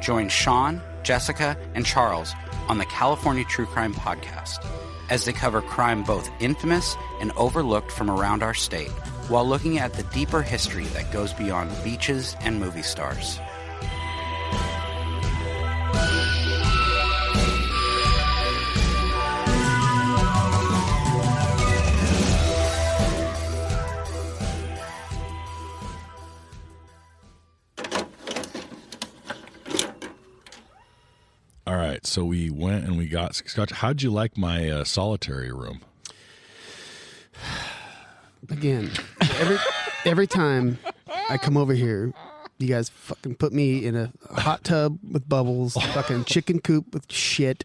Join Sean, Jessica, and Charles on the California True Crime Podcast as they cover crime both infamous and overlooked from around our state, while looking at the deeper history that goes beyond beaches and movie stars. All right, so we went and we got Scotch. How'd you like my solitary room? Again, every time I come over here, you guys fucking put me in a hot tub with bubbles, fucking chicken coop with shit.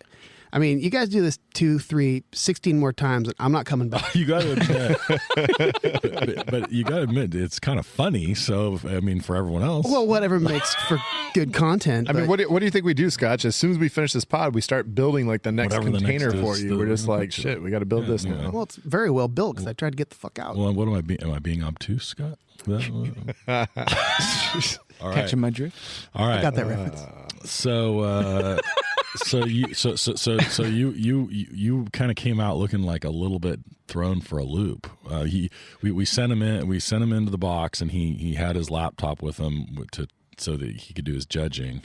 I mean, you guys do this 2, 3, 16 more times, and I'm not coming back. You got to admit, but you got to admit it's kind of funny. So I mean, for everyone else, Well, whatever makes for good content. I mean, but- what do you think we do, Scotch? As soon as we finish this pod, we start building like the next Whatever the container next for is, you. We're just like, the- shit, we got to build this you now. know. Well, it's very well built because I tried to get the fuck out. well, what am I being? Am I being obtuse, Scott? All right, Catching my drift? all right. I got that reference. So, so you kind of came out looking like a little bit thrown for a loop. We sent him in. We sent him into the box, and he had his laptop with him so that he could do his judging.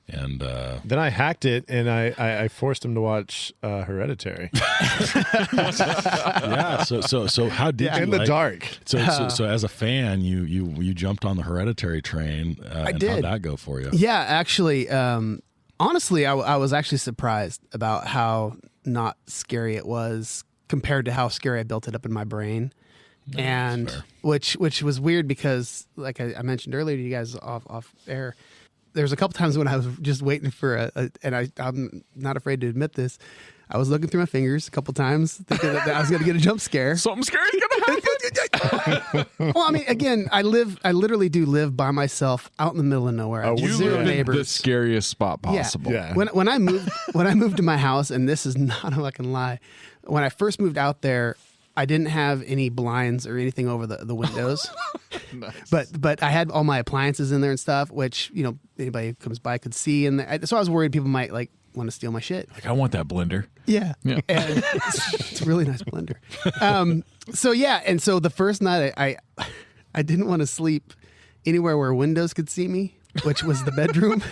And Then I hacked it and I forced him to watch Hereditary yeah, so how did you in the like- dark. So as a fan, you jumped on the Hereditary train. And did. How'd that go for you? Yeah, actually, honestly, I was actually surprised about how not scary it was compared to how scary I built it up in my brain. And fair. which was weird because, like I mentioned earlier to you guys off air, there was a couple times when I was just waiting for and I'm not afraid to admit this, I was looking through my fingers a couple times, thinking that I was going to get a jump scare. Something scary's gonna happen. Well, I mean, again, I literally do live by myself out in the middle of nowhere. I have You zero live in neighbors. the scariest spot possible. Yeah. When I moved to my house, and this is not a fucking lie, when I first moved out there, I didn't have any blinds or anything over the windows. Nice. But I had all my appliances in there and stuff, which anybody who comes by could see. And so I was worried people might like want to steal my shit. Like, I want that blender. Yeah. Yeah. And it's a really nice blender. So yeah, and so the first night I didn't want to sleep anywhere where windows could see me, which was the bedroom.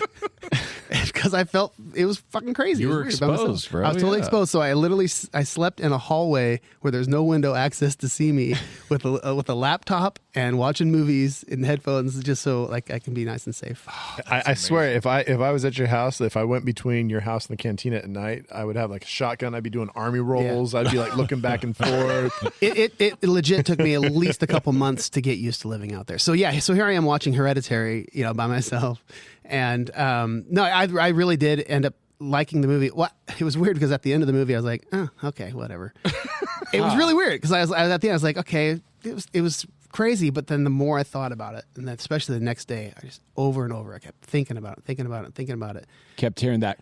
Because I felt it was fucking crazy. You It was were weird by myself. exposed, bro. I was totally Yeah. exposed. So I slept in a hallway where there's no window access to see me with a laptop and watching movies in headphones, just so like I can be nice and safe. I swear, if I was at your house, if I went between your house and the cantina at night, I would have like a shotgun. I'd be doing army rolls. I'd be like looking back and forth. It legit took me at least a couple months to get used to living out there. So yeah, so here I am watching Hereditary, by myself, and no, I really did end up liking the movie. What it was weird because at the end of the movie I was like, oh, okay, whatever. It was really weird because I was at the end I was like, okay, it was crazy, but then the more I thought about it, and then especially the next day, I just over and over I kept thinking about it. Kept hearing that.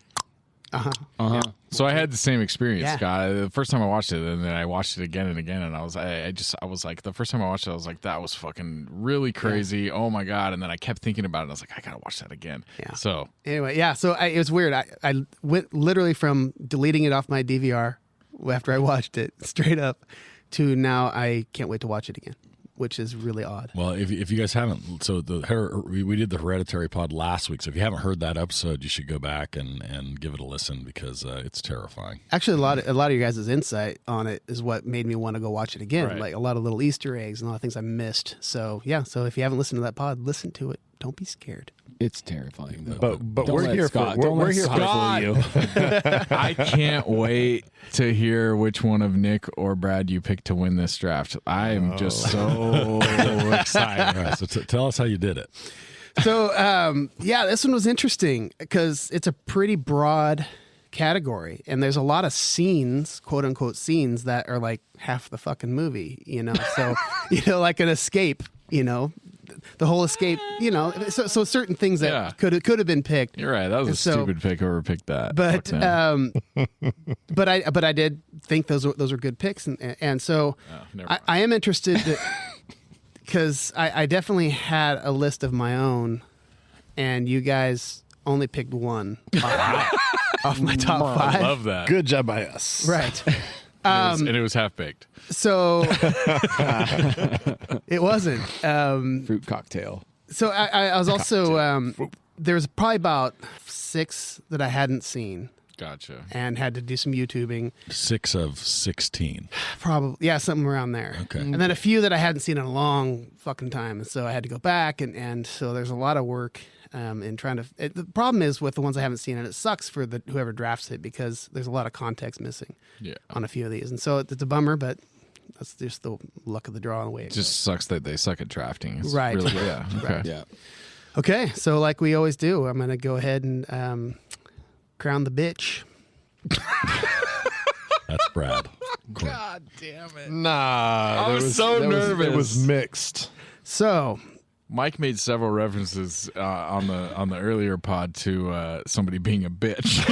So I had the same experience, Yeah. Scott. The first time I watched it, and then I watched it again and again, and I was like, the first time I watched it, I was like, that was fucking really crazy. Oh my god! And then I kept thinking about it, and I was like, I gotta watch that again. Yeah. So Anyway, yeah, so it was weird. I went literally from deleting it off my DVR after I watched it straight up to now I can't wait to watch it again, which is really odd. Well, if you guys haven't, so we did the Hereditary pod last week. So if you haven't heard that episode, you should go back and give it a listen because it's terrifying. Actually, a lot of your guys' insight on it is what made me want to go watch it again. Right. Like a lot of little Easter eggs and a lot of things I missed. So yeah, so if you haven't listened to that pod, listen to it. Don't be scared. It's terrifying, though. But Don't we're let here Scott- for don't we're let here Scott for fool you. I can't wait to hear which one of Nick or Brad you pick to win this draft. I am just so excited. All right, so tell us how you did it. So yeah, this one was interesting because it's a pretty broad category, and there's a lot of scenes, quote unquote scenes, that are like half the fucking movie. So like an escape. The whole escape. So certain things that Yeah. could have been picked. You're right. That was a So- stupid pick. Whoever picked that. But Fuck them. but I did think those were good picks, and so never I, mind. I am interested because I definitely had a list of my own, and you guys only picked one off my top I five. love that. Good job by us. Right. And it was half baked. So it wasn't. Fruit cocktail. So I was also there was probably about 6 that I hadn't seen Gotcha. and had to do some YouTubing. 6 of 16. Probably, yeah, something around there. Okay. And then a few that I hadn't seen in a long fucking time. And so I had to go back. And so there's a lot of work in trying to. The problem is with the ones I haven't seen, and it sucks for whoever drafts it because there's a lot of context missing Yeah. on a few of these. And so it's a bummer, but that's just the luck of the draw and the way it It just sucks that they suck at drafting. It's Right. Really, yeah. Okay. Yeah. goes. Okay, so like we always do, I'm going to go ahead and crown the bitch. That's Brad. God damn it. Nah, I was so It nervous. was mixed. So Mike made several references on the earlier pod to somebody being a bitch.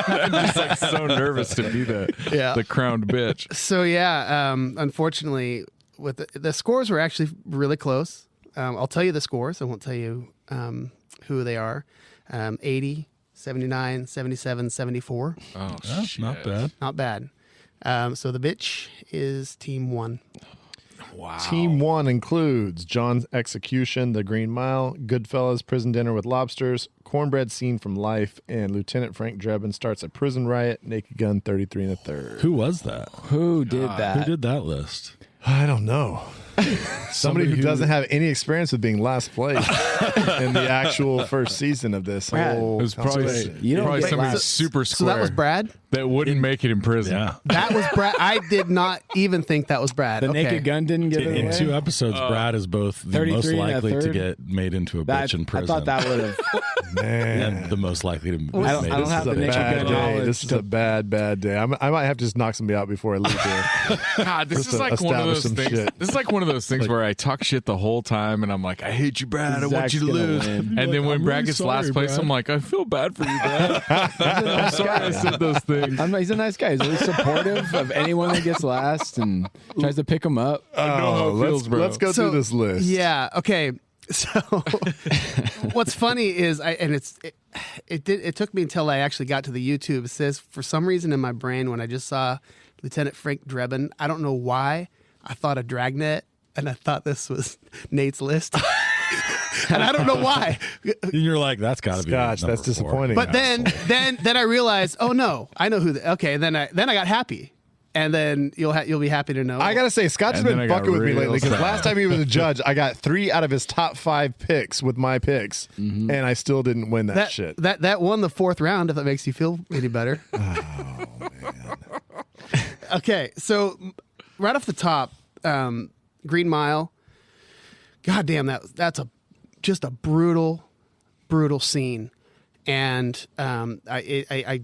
I'm just like so nervous to be the crowned bitch. So yeah, unfortunately, with the scores were actually really close. I'll tell you the scores. I won't tell you who they are. 80, 79, 77, 74. Oh, Yeah, shit. not bad. Not bad. So the bitch is team 1. Wow. Team 1 includes John's Execution, The Green Mile, Goodfellas, Prison Dinner with Lobsters, Cornbread Scene from Life, and Lieutenant Frank Drebin starts a prison riot, Naked Gun 33 1/3. Who was that? Who did that? Who did that list? I don't know. Somebody who doesn't have any experience with being last place in the actual first season of this Brad, whole It was probably, conspiracy. You don't probably get somebody last. super So square that was Brad. that wouldn't make it in prison. Yeah. That was Brad. I did not even think that was Brad. The okay. Naked Gun didn't get it In away? 2 episodes, Brad is both the most 33 and a likely to third? get made into a That- bitch in prison. I thought that would have. Man. and the most likely to be I don't made have into the This is a Naked bad Gun day. knowledge This is a bad day. I might have to just knock somebody out before I leave here. God, this Just is to like one of establish those some things. shit. This is like one of those things where I talk shit the whole time, and I'm like, I hate you, Brad. I want Zach's you to gonna lose. win. And then when I'm Brad really gets sorry, last place, Brad. I'm like, I feel bad for you, Brad. I'm sorry I said those things. He's a nice guy. He's always supportive of anyone that gets last and tries to pick him up. I know how it feels, bro. Let's go through this list. Yeah. Okay. So what's funny is it took me until I actually got to the YouTube. It says for some reason in my brain when I just saw Lieutenant Frank Drebin, I don't know why I thought of Dragnet and I thought this was Nate's list. And I don't know why. And you're like, that's got to be Gosh, number that's 4. disappointing. But then I realized, oh no, I know who. Okay, then I got happy, and then you'll be happy to know. I gotta say, Scott's And then been I got fucking with me real lately because sad. last time he was a judge, I got 3 out of his top 5 picks with my picks, and I still didn't win that shit. That won the 4th round. If that makes you feel any better. Oh man. Okay, so right off the top, Green Mile. God damn, that's just a brutal scene, and I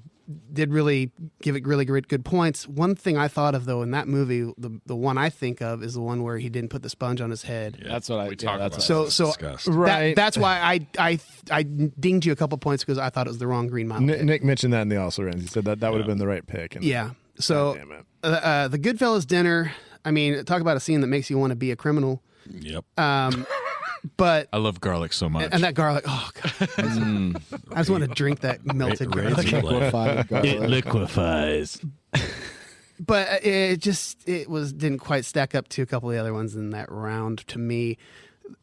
did really give it really good points. One thing I thought of though in that movie, the one I think of is the one where he didn't put the sponge on his head. Yeah. That's what I. We talked that's about what- So disgusting. Right. that's why I dinged you a couple points because I thought it was the wrong Green Mile. pick. Nick mentioned that in the also runs. He said that would have been the right pick. And Yeah. So God damn it. the Goodfellas dinner. I mean, talk about a scene that makes you want to be a criminal. Yep. But I love garlic so much. and that garlic. Oh God. I just want to drink that melted garlic. Razor blade. Liquefied garlic. liquefies. But didn't quite stack up to a couple of the other ones in that round to me.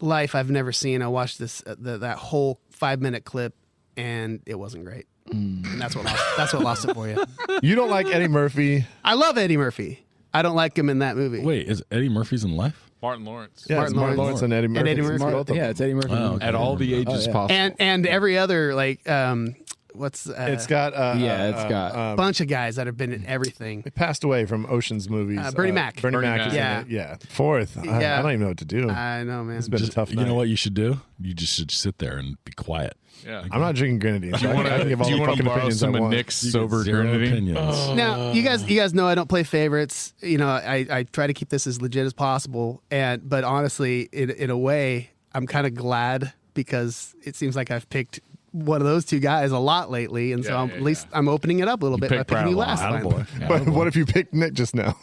Life I've never seen. I watched this that whole 5-minute clip and it wasn't great. And that's what lost it for you. You don't like Eddie Murphy? I love Eddie Murphy. I don't like him in that movie. Wait, is Eddie Murphy's in life? Martin Lawrence. Yeah, Martin it's Martin Lawrence. Lawrence and Eddie Murphy. And Eddie Murphy. Both of Yeah, them. it's Eddie Murphy. Oh, okay. At all the ages yeah. possible. And every other like what's It's got it's got- bunch of guys that have been in everything. He passed away from Ocean's movies. Bernie Mac. Bernie Mac. Mac. Is Yeah. in it. Yeah. 4th. Yeah. I don't even know what to do. I know, man. It's been a tough You night. know what you should do? You just should sit there and be quiet. Yeah. I'm not drinking grenadine. So Do you want I can give all to the fucking borrow opinions some I of want. Nick's You get sober zero grenadine? opinions. Now, you guys know I don't play favorites. You know, I try to keep this as legit as possible. But honestly, in a way, I'm kind of glad because it seems like I've picked one of those two guys a lot lately, and so Yeah, at least I'm opening it up a little bit by picked picking Brad you a lot. last time. Attaboy. But what if you picked Nick just now?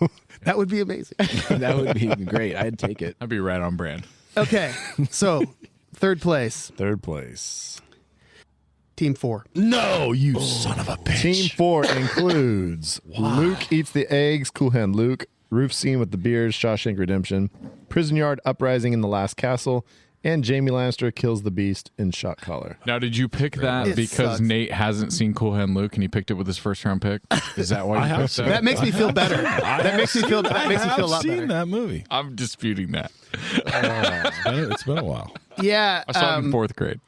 That would be amazing. That would be great. I'd take it. I'd be right on brand. Okay, so 3rd place, 3rd place. Team 4. No, you son of a bitch. Team 4 includes Luke eats the eggs, Cool Hand Luke, roof scene with the beers, Shawshank Redemption, prison yard uprising in the Last Castle, and Jamie Lannister kills the beast in Shot Caller. Now, did you pick that It because sucks. Nate hasn't seen Cool Hand Luke and he picked it with his first round pick? Is that why I you have picked seen that? That makes me feel better. That makes me feel a lot I've seen better. that movie. I'm disputing that. It's been a while. Yeah, I saw it in 4th grade.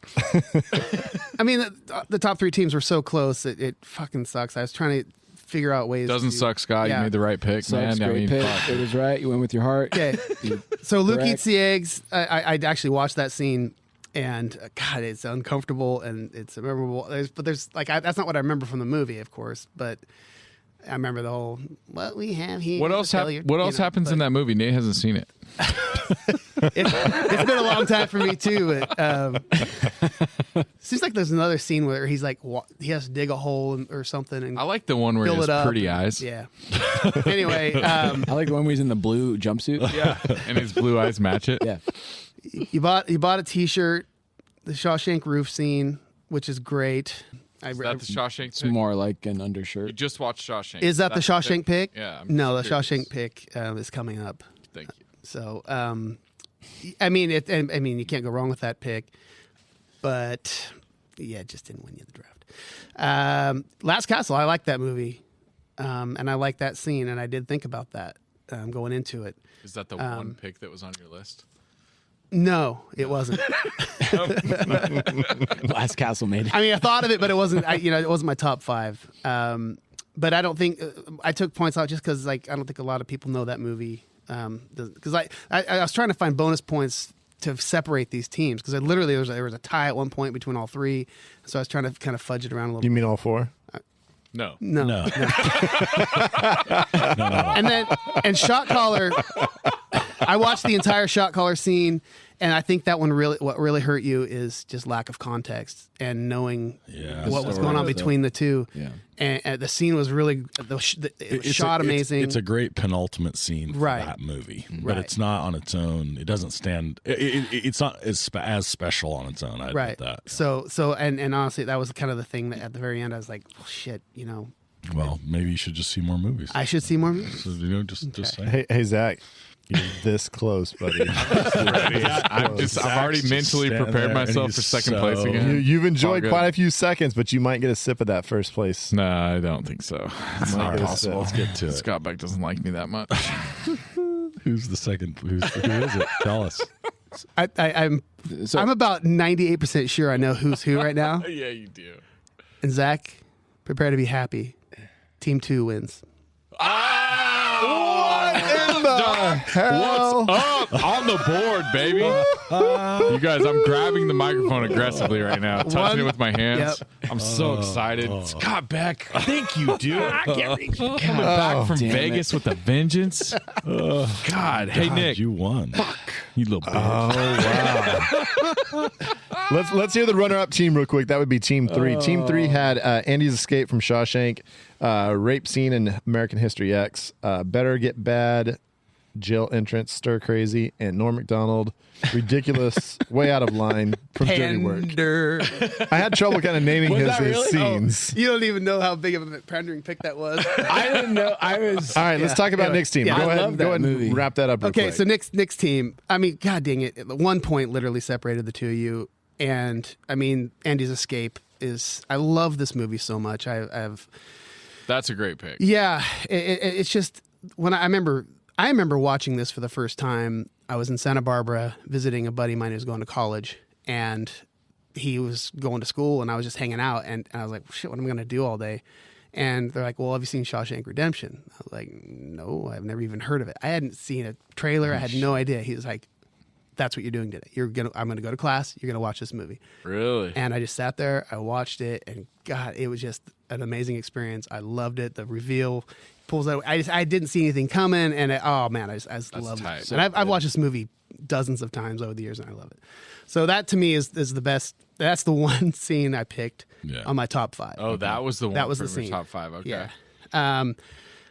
I mean, the top 3 teams were so close. It fucking sucks. I was trying to figure out ways. Doesn't to, suck, Scott. Yeah. You made the right pick, Sucks, man. I great mean, pick. fuck. It was right. You went with your heart. Okay, so Luke Correct. eats the eggs. I actually watched that scene, and God, it's uncomfortable and it's memorable. There's that's not what I remember from the movie, of course, but I remember the whole what we have here. What else? Happens in that movie? Nate hasn't seen it. It's been a long time for me too. Seems like there's another scene where he's like he has to dig a hole or something and I like the one where he fill has it up. pretty eyes. Yeah. Anyway, I like the one where he's in the blue jumpsuit. Yeah, and his blue eyes match it. Yeah. you bought a T-shirt, the Shawshank roof scene, which is great. Is that the Shawshank It's pick? more like an You undershirt. just watched Shawshank. Is that the That's Shawshank pick? Yeah. No, the curious. Shawshank pick is coming up. Thank you. So, I mean, you can't go wrong with that pick. But yeah, it just didn't win you the draft. Last Castle, I like that movie, and I like that scene, and I did think about that. going into it. Is that the one pick that was on your list? No, it wasn't. Glass Castle made it. I mean, I thought of it, but it wasn't. It wasn't my top 5. But I don't think I took points out just because, like, I don't think a lot of people know that movie. Because I was trying to find bonus points to separate these teams because literally there was a tie at one point between all 3. So I was trying to kind of fudge it around a little. You mean all 4? No. And Shot Caller, I watched the entire Shot Caller scene, and I think that one what really hurt you is just lack of context and knowing what was going on between the two. Yeah. And the scene was really it was shot amazing. It's a great penultimate scene for that movie, but it's not on its own. It doesn't stand. It's not as special on its own. I'd admit that. So and honestly, that was kind of the thing that at the very end I was like, oh, shit, Well, maybe you should just see more movies. I should see more movies. So, just say. Hey, Zach. You're this close, buddy. I've already mentally prepared myself for second place again. You've enjoyed quite a few seconds, but you might get a sip of that first place. No, I don't think so. It's not possible. Let's get to it. Scott Beck doesn't like me that much. Who's the second? Who is it? Tell us. I'm about 98% sure I know who's who right now. Yeah, you do. And Zach, prepare to be happy. Team 2 wins. What in the hell? What's up? On the board, baby. You guys, I'm grabbing the microphone aggressively right now, touching it with my hands. Yep. I'm so excited. Scott Beck. Thank you, dude. Coming back from Vegas with a vengeance. God. Hey, Nick. You won. You little bitch. Oh, wow. Let's hear the runner-up team real quick. That would be Team 3. Team 3 had Andy's Escape from Shawshank, rape scene in American History X, Better Get Bad, Jill Entrance, Stir Crazy, and Norm Macdonald, Ridiculous, Way Out of Line from Dirty Work. Pander. I had trouble kind of naming his really? scenes. You don't even know how big of a pandering pick that was. I didn't know. I was. All right, let's talk about Nick's team. Yeah, go I ahead, love go that ahead movie. and wrap that up real Okay, quick. so Nick's team. I mean, God dang it! At one point, literally separated the two of you. And I mean, Andy's Escape is. I love this movie so much. I've. That's a great pick. Yeah, it's just when I remember watching this for the first time. I was in Santa Barbara visiting a buddy of mine who was going to college, and he was going to school, and I was just hanging out, and I was like, shit, what am I going to do all day? And they're like, well, have you seen Shawshank Redemption? I was like, no, I've never even heard of it. I hadn't seen a trailer. I had no idea. He was like, that's what you're doing today. I'm going to go to class. You're going to watch this movie. Really? And I just sat there. I watched it, and God, it was just an amazing experience. I loved it. The reveal pulls out. I didn't see anything coming, and oh man, I just loved tight. it. And I've watched this movie dozens of times over the years, and I love it. So that to me is the best. That's the one scene I picked on my top 5. Oh, that was the one. That was for the scene. Top 5. Okay. Yeah.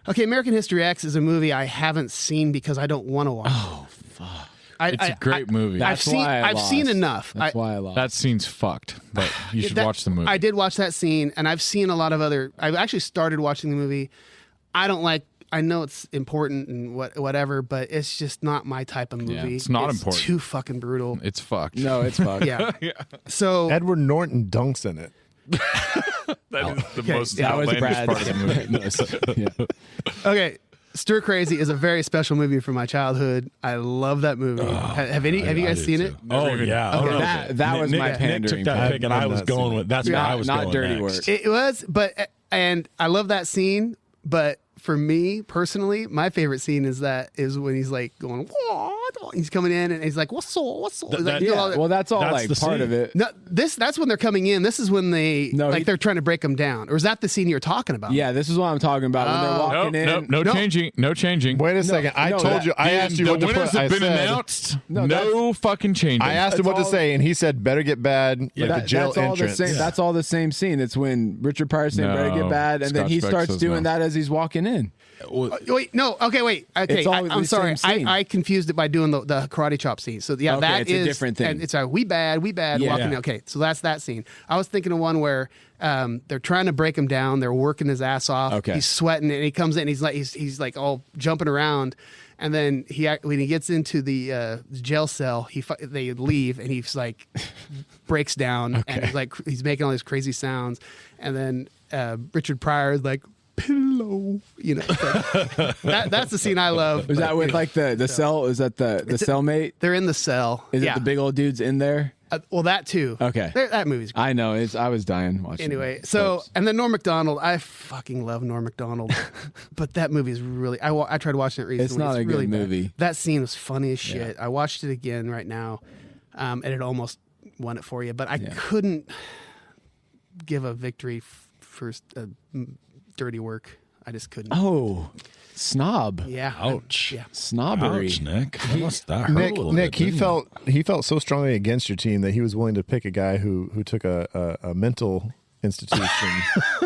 Okay, American History X is a movie I haven't seen because I don't want to watch. Oh fuck! It's a great movie. I've seen enough. That's why I lost. That scene's fucked, but you should watch the movie. I did watch that scene, and I've seen a lot of other. I've actually started watching the movie. I know it's important and whatever, but it's just not my type of movie. Yeah, it's not important. Too fucking brutal. It's fucked. No, it's fucked. Yeah. So Edward Norton dunks in it. That is the most that was outlandish Brad. part of the movie. okay, Stir Crazy is a very special movie from my childhood. I love that movie. Have you guys seen it? Oh yeah. Okay. Oh, no. That was my Nick pandering took that pick. pick, and I was going with. That's where I was not going dirty next. work. It was, and I love that scene, but for me personally, my favorite scene is when he's like going, "What?" He's coming in and he's like, "What's so?" He's like, doing all that- Well, that's all That's like the part scene. of it. No, that's when they're coming in. This is when they're trying to break them down. Or is that the scene you're talking about? Yeah, this is what I'm talking about. When they're walking in. No changing. No changing. Wait a second. I no, told you. I asked you the what to winners put. have I been said, announced. No, No fucking changing. I asked him what to all- say, and he said, "Better Get Bad." Like the jail that's all entrance. the same. That's all the same scene. It's when Richard Pryor saying "Better No, get bad," and then Scott he Speck starts says doing no. that as he's walking in. Wait, no. Okay, wait. Okay, It's all I'm the sorry. same scene. I confused it by doing the karate chop scene. So yeah, Okay, that it's a is different thing. And it's we bad Yeah. walking. Yeah. Okay, so that's that scene. I was thinking of one where they're trying to break him down. They're working his ass off. Okay. He's sweating, and he comes in. And he's like all jumping around. And then when he gets into the jail cell, they leave, and he's like breaks down, and he's making all these crazy sounds. And then Richard Pryor is like, "Pillow." hello. You know, it's like, that's the scene I love. Was that with like the cell? Is that the cellmate? They're in the cell. Is it the big old dudes in there? Well, that too. Okay. That movie's great. I know. I was dying watching. Anyway, it. so and then Norm Macdonald. I fucking love Norm Macdonald, but that movie is really. I tried watching it recently. It's not a good really bad. movie. That scene was funny as shit. I watched it again right now, and it almost won it for you, but I couldn't give a victory for dirty work. I just couldn't. Oh, snob. Yeah. Ouch. Yeah. Snobbery. Ouch, Nick. That must that hurt a little Nick, bit, he felt so strongly against your team that he was willing to pick a guy who took a mental institution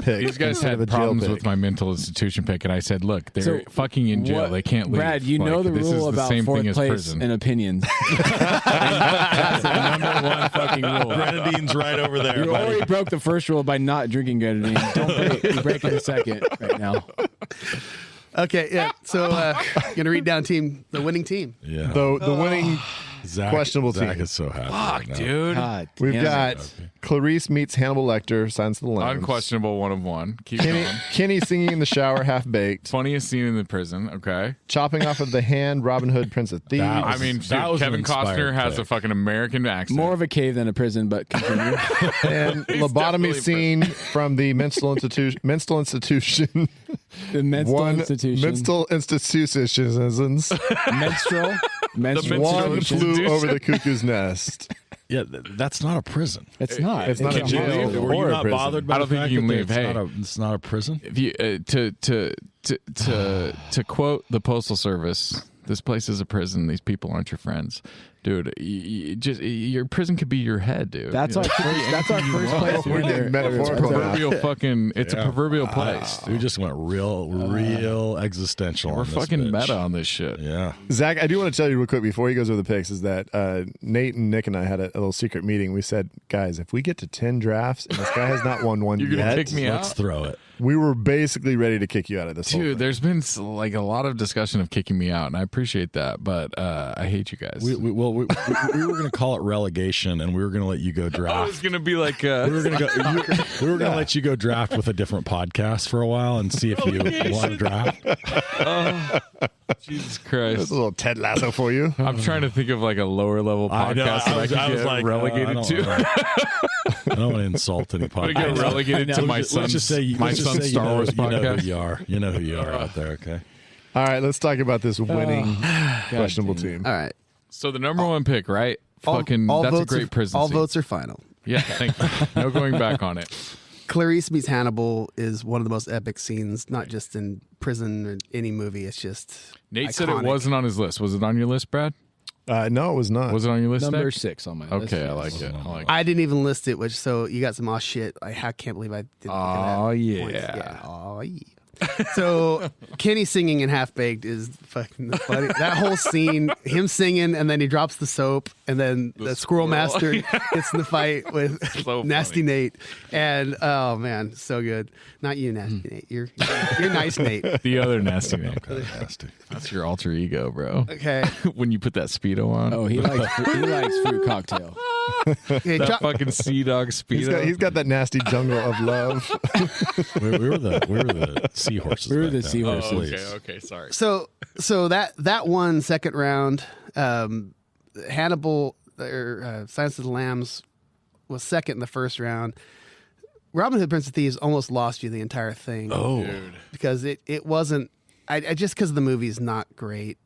pick. These guys instead of had a jail problems pick. with my mental institution pick, and I said, "Look, they're So fucking in jail. what- They can't leave." Brad, you know Like, the this rule is the about same fourth thing as place prison. in opinions. That's the number one fucking rule. Grenadine's right over there. You buddy. already broke the first rule by not drinking grenadine. Don't break the second right now. Okay. Yeah. So gonna read down the winning team. Yeah. The winning. Zach, questionable Zach team. is so happy. Fuck, right now. dude. God We've damn got it. Clarice meets Hannibal Lecter, Silence of the Lambs. Unquestionable one of one. Keep Kenny, going. Kenny singing in the shower, half baked. Funniest scene in the prison. Okay. Chopping off of the hand, Robin Hood, Prince of Thieves. That I mean, dude, that was an Kevin Costner inspired has pick. a fucking American accent. More of a cave than a prison, but continue. and lobotomy definitely scene from the mental institution. The mental One institution. mental institutions. Menstrual. menstrual One institution. flew over the cuckoo's nest. Yeah, that's not a prison. It's not. It's not a Did you jail leave? Were or you a not prison. bothered by I don't the think fact you can that leave. It's not a prison? If you to quote the Postal Service, this place is a prison. These people aren't your friends, dude. Your prison could be your head, dude. That's You our know? first. That's our first place. We're getting metaphorical It's a now. proverbial fucking. It's a proverbial place. We just went real existential. We're on this fucking bitch. meta on this shit. Yeah. Zach, I do want to tell you real quick before he goes over the picks is that Nate and Nick and I had a little secret meeting. We said, guys, if we get to 10 drafts and this guy has not won one You're gonna yet, kick me Let's out? throw it. we were basically ready to kick you out of this whole Dude, thing. there's been like a lot of discussion of kicking me out, and I appreciate that, but I hate you guys. We were going to call it relegation, and we were going to let you go I was draft. gonna be like, We were going to let you go draft with a different podcast for a while and see if you want to draft. Jesus That's Christ. a little Ted Lasso for you. I'm trying to think of like a lower level I know, podcast that I could get relegated to. I don't want to insult any I podcast. get relegated to my Let's son's, just say, my let's just son's say Star Wars you know podcast. who you are. You know who you are out there, okay? All right, let's talk about this winning questionable team. All right. So the number one pick, right? All That's a votes great are, prison All scene. votes are final. Yeah, thank you. No going back on it. Clarice meets Hannibal is one of the most epic scenes, not just in prison or any movie. It's just Nate said it iconic. wasn't on his list. Was it on your list, Brad? No, it was not. Was it on your list? Number Nick? 6 on my list. Okay, I like it. I like it. I didn't even list it, which so you got some aw shit. I can't believe I didn't. Aw, think of that. yeah. Points. Yeah. Aw, yeah. So Kenny singing in Half Baked is fucking funny. That whole scene, him singing, and then he drops the soap, and then the Squirrel Master gets in the fight with So Nasty funny. Nate. And oh man, so good. Not you, Nasty Nate. You're nice, Nate. The other nasty name. Nasty. That's your alter ego, bro. Okay. When you put that Speedo on. Oh, he likes fruit cocktail. Okay, that fucking Sea Dog Speedo. He's got that nasty jungle of love. We were the seahorses. We were back the then. seahorses. Oh, Please. okay, sorry. So that one second round, Hannibal or Silence of the Lambs was second in the first round. Robin Hood, Prince of Thieves almost lost you the entire thing. Oh, because it wasn't. I just because the movie's not great.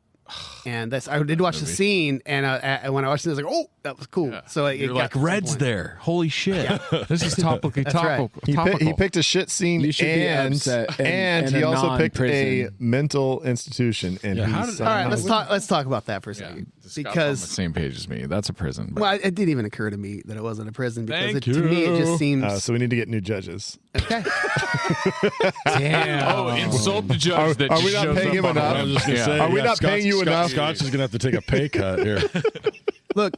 And I did watch the scene, and when I watched it, I was like, "Oh, that was cool." So it You're got like, to some Red's point. there. Holy shit. This is topical. That's right. He picked a shit scene, You should be and upset and and he a also picked a non-prison. mental institution. And Yeah, he how did- All right, somehow- let's talk about that for a Yeah, second Scott's on the because same page as me. That's a prison. Bro. well, it didn't even occur to me that it wasn't a prison because Thank to me it you. just seems So we need to get new judges. okay. Damn. Oh, insult the judge that are we just not shows paying up him on a enough? I was whim. just gonna Yeah. say, Are we not paying you enough? Scott's is gonna have to take a pay cut here. Look,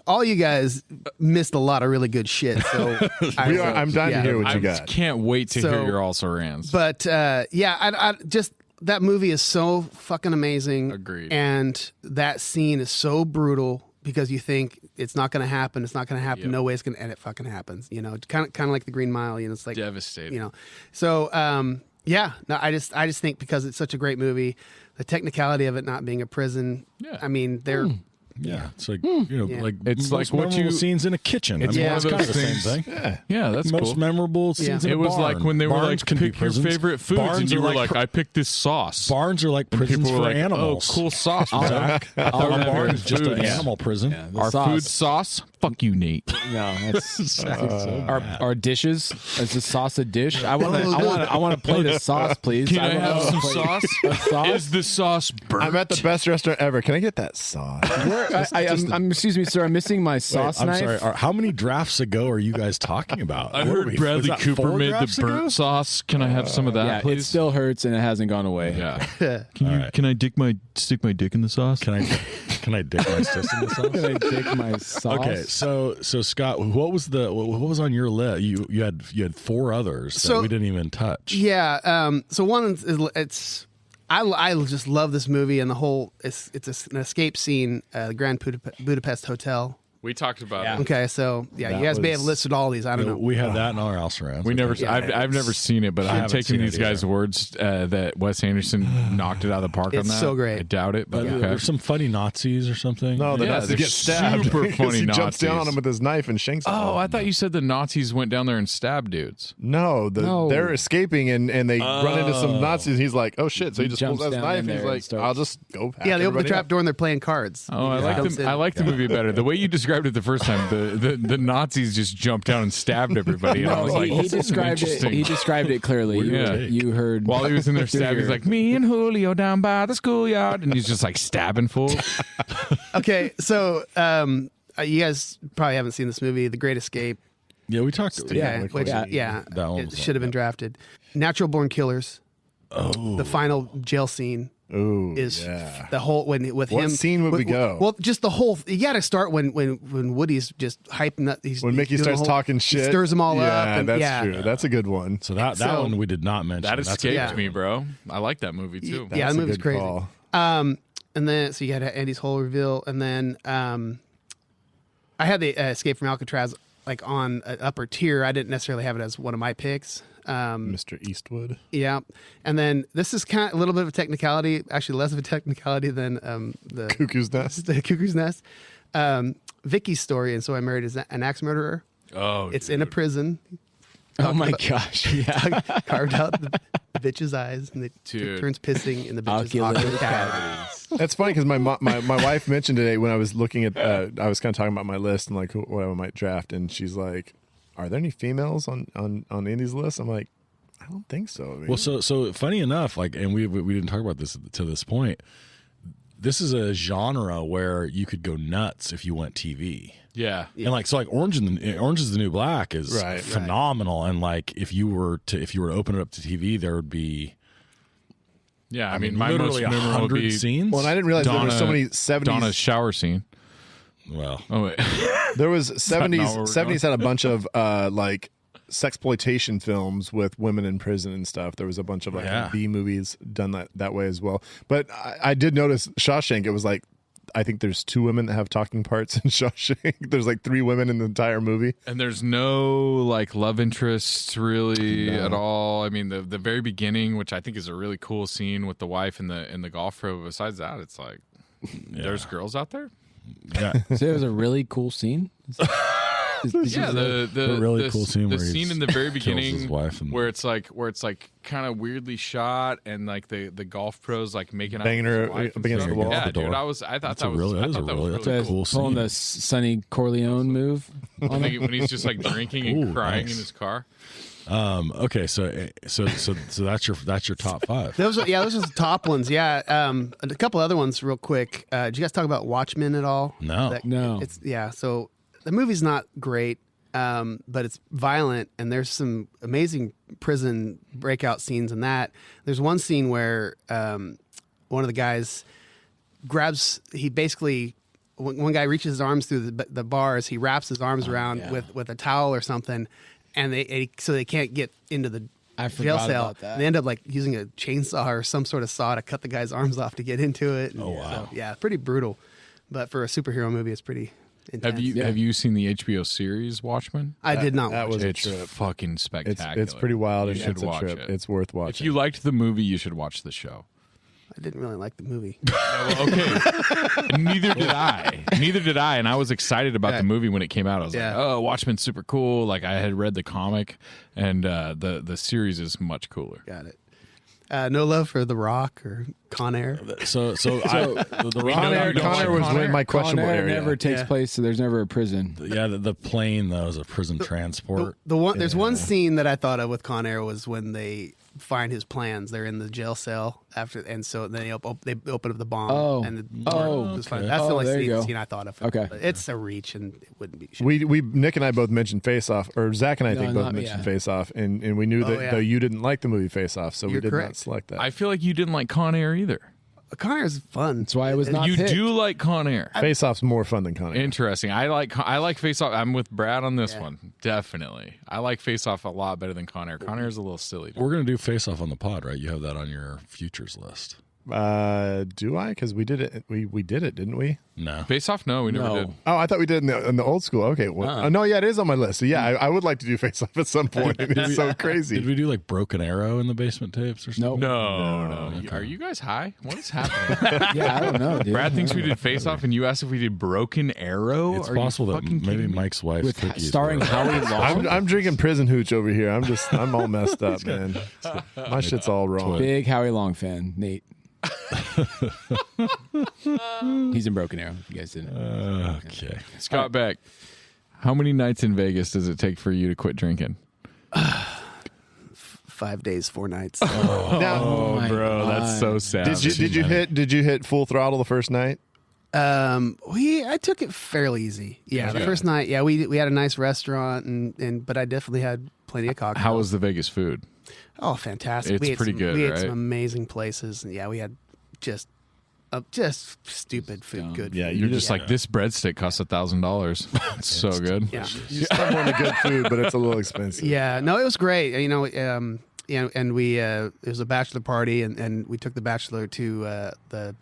all you guys missed a lot of really good shit. So I'm dying to hear what I you got. can't wait to So- hear your also rans. But yeah, I just that movie is so fucking amazing. Agreed. And that scene is so brutal because you think it's not going to happen. It's not going to happen. Yep. No way it's going to, and it fucking happens. You know, kind of like the Green Mile. You know, it's like Devastating. You know, so Yeah, no, I just think because it's such a great movie, the technicality of it not being a prison. Yeah. I mean, they're Yeah, it's like like It's most like what memorable you- scenes in a kitchen. It's I mean, one of it's kind of those the same things- thing. Yeah, that's Most cool. memorable scenes in It a was barn. like when they were Barns like, can be pick your prisons. favorite foods, Barns and you are were like, I picked this sauce. Barns are like And prisons people for were like, animals. oh, cool sauce, Zach. A barn is just an Foods. animal prison. The Our sauce. food sauce? Fuck you, Nate. No, that's our dishes. Is the sauce a dish? I want to plate of sauce, please. Can I want have a some plate sauce? of sauce? Is the sauce burnt? I'm at the best restaurant ever. Can I get that sauce? I'm excuse me, sir. I'm missing my sauce I'm knife. sorry. How many drafts ago are you guys talking about? I What are heard we- was Bradley that Cooper 4 made the drafts ago? burnt sauce. Can I have some of that, Yeah, please? it still hurts and it hasn't gone away. Yeah. All right. Can I stick my dick in the sauce? Can I dick my sis in the sauce? Can I take my sauce? Okay, so Scott, what was on your list? You had 4 others that So- we didn't even touch. Yeah. So one is it's I just love this movie and the whole it's an escape scene, the Grand Budapest Hotel. We talked about it. Okay, so yeah, That you guys may was- have listed all these. I don't know. We had that in our house around. We never. I've never seen it, but I'm haven't taking seen these it guys' either. words that Wes Anderson knocked it out of the park on It's that. so great. I doubt it, but okay. There's some funny Nazis or something. No, the Yeah, Nazis they're get stabbed. super because funny he jumps down Nazis. on him with his knife and shanks him. Oh, I thought you said the Nazis went down there and stabbed dudes. No, No. they're escaping and they run into some Nazis. He's like, oh shit! So he just pulls jumps out his down knife. in And he's there and like, starts- I'll just go. Pack Yeah, they open the everybody trap up. door and they're playing cards. Oh, I He like jumps the in. I like the movie better. The way you described it the first time, the Nazis just jumped down and stabbed everybody. And I was like, he this is described it. interesting. He described it clearly. Yeah. You heard While he was in there stabbing, he's your- like, me and Julio down by the schoolyard, and he's just like stabbing fools. Okay, so you guys probably haven't seen this movie, The Great Escape. Yeah, we talked. Yeah, like, which, like- yeah, that one it was should have been drafted. Natural Born Killers. Oh, The final jail scene Ooh, is yeah. the whole with What him. scene would we go? Well, just the whole. You got to start when Woody's just hyping up. When Mickey he's doing starts the whole- talking shit, he stirs them all yeah, up. And, that's yeah, true. That's a good one. so that So- one we did not mention. That That's a- escaped Yeah. me, bro. I like that movie too. Yeah, That's the a movie's good crazy. call. And then so you had Andy's whole reveal, and then I had the Escape from Alcatraz like on an upper tier. I didn't necessarily have it as one of my picks. Mr. Eastwood. Yeah, and then this is kind of a little bit of a technicality, actually less of a technicality than the Cuckoo's Nest. the Cuckoo's Nest. Vicky's story, and so I married an axe murderer. Oh, It's in a prison. Oh my gosh! Yeah, Carved out the bitch's eyes, and it Dude. turns pissing in the bitch's Ocular ocular cavities. That's funny because my wife mentioned today when I was looking at I was kind of talking about my list and like what I might draft, and she's like, "Are there any females on Andy's list?" I'm like, "I don't think so." I mean, Well, so funny enough, like, and we didn't talk about this to this point. This is a genre where you could go nuts if you went TV. yeah. And like so, like Orange is the New Black is Right. phenomenal. And like if you were to open it up to TV, there would be Yeah, I mean, my most literally memorable would 100 be scenes. well, and I didn't realize there were so many 70s. Donna's shower scene. Well, Oh wait, There was not where 70s. we're 70s had a bunch of like sexploitation films with women in prison and stuff. There was a bunch of like Yeah. B movies done that way as well. But I did notice Shawshank. It was like I think there's 2 women that have talking parts in Shawshank. There's like 3 women in the entire movie. and there's no like love interests really at all. I mean, the very beginning, which I think is a really cool scene with the wife in the golf pro. Besides that, it's like there's girls out there. yeah. so it was a really cool scene. Yeah, the really the- cool scene the where scene he's- in the very kills beginning his wife and- where it's like kind of weirdly shot and like the golf pros like making out Banging with her his wife and against stuff. the wall. Yeah, The door. dude, I thought That's that a was really- I that is thought a that really- was that's a really cool Pulling scene. the Sonny Corleone move. cool. When he's just like drinking and Ooh, crying nice. in his car. Okay, so that's your top 5. Those are the top ones. Yeah, a couple other ones real quick. Did you guys talk about Watchmen at all? No. No. It's so the movie's not great, but it's violent, and there's some amazing prison breakout scenes in that. There's one scene where one of the guys grabs. He basically one guy reaches his arms through the bars. He wraps his arms around with a towel or something, and so they can't get into the I jail forgot cell. about that. They end up like using a chainsaw or some sort of saw to cut the guy's arms off to get into it. Oh, wow. So, yeah, pretty brutal. But for a superhero movie, it's pretty Have you seen the HBO series Watchmen? I did not That watch was it. a It's trip. fucking spectacular. It's pretty wild. You And should it's a watch trip. it. It's worth If watching. you liked the movie, you should watch the show. I didn't really like the movie. Okay. Neither did I. And I was excited about the movie when it came out. I was Yeah. like, oh, Watchmen's super cool. Like, I had read the comic, and the series is much cooler. Got it. No love for The Rock or Con Air. So the Rock, Con Air was in my Con questionable Air area. never takes place, so there's never a prison. yeah, the plane though is a prison transport. The one there's one scene that I thought of with Con Air was when they find his plans. They're in the jail cell after, and so they open up the bomb. Oh. and it was fun. okay. That's the Oh, only there you go. scene I thought of. Okay. But it's a reach, and it wouldn't be. We Nick and I both mentioned Face Off, or Zach and I think both not me, mentioned yeah. Face Off, and we knew that yeah. though you didn't like the movie Face Off, so You're we did not correct. select that. I feel like you didn't like Con Air either. Con Air is fun. That's why it was not You picked. do like Con Air. Face Off's more fun than Con Air. Interesting. I like Face Off. I'm with Brad on this one. Definitely. I like Face Off a lot better than Con Air. Con Air is a little silly. We're gonna do Face Off on the pod, right? You have that on your futures list. Do I? Because we did it. We did it, didn't we? No. Face Off? No, we never No. did. Oh, I thought we did in the old school. Okay. Well, no, yeah, it is on my list. So yeah, I would like to do Face Off at some point. It's so crazy. Did we do like Broken Arrow in the basement tapes or something? Nope. No. Are you guys high? What is happening? Yeah, I don't know, dude. Brad thinks we did Face Off, and you asked if we did Broken Arrow. It's Are you possible that fucking maybe kidding me? Mike's wife's With cookies starring were- Howie Long. I'm drinking prison hooch over here. I'm all messed up, man. My shit's all wrong. Big Howie Long fan, Nate. He's in Broken Arrow. If you guys didn't. Okay. Scott Beck, how many nights in Vegas does it take for you to quit drinking? 5 days, 4 nights. Now, Oh, bro, that's so sad. did you hit full throttle the first night? I took it fairly easy. Yeah, the first night. Yeah, we had a nice restaurant, but I definitely had plenty of cocktails. How was the Vegas food? Oh, fantastic! It's We ate pretty some- good, We ate right? some amazing places, and yeah, we had just stupid food. Good. Yeah, food. You're just like, this breadstick costs $1,000. It's so good. Yeah. You stumble into good food, but it's a little expensive. Yeah, no, it was great. And we it was a bachelor party, and we took the bachelor to the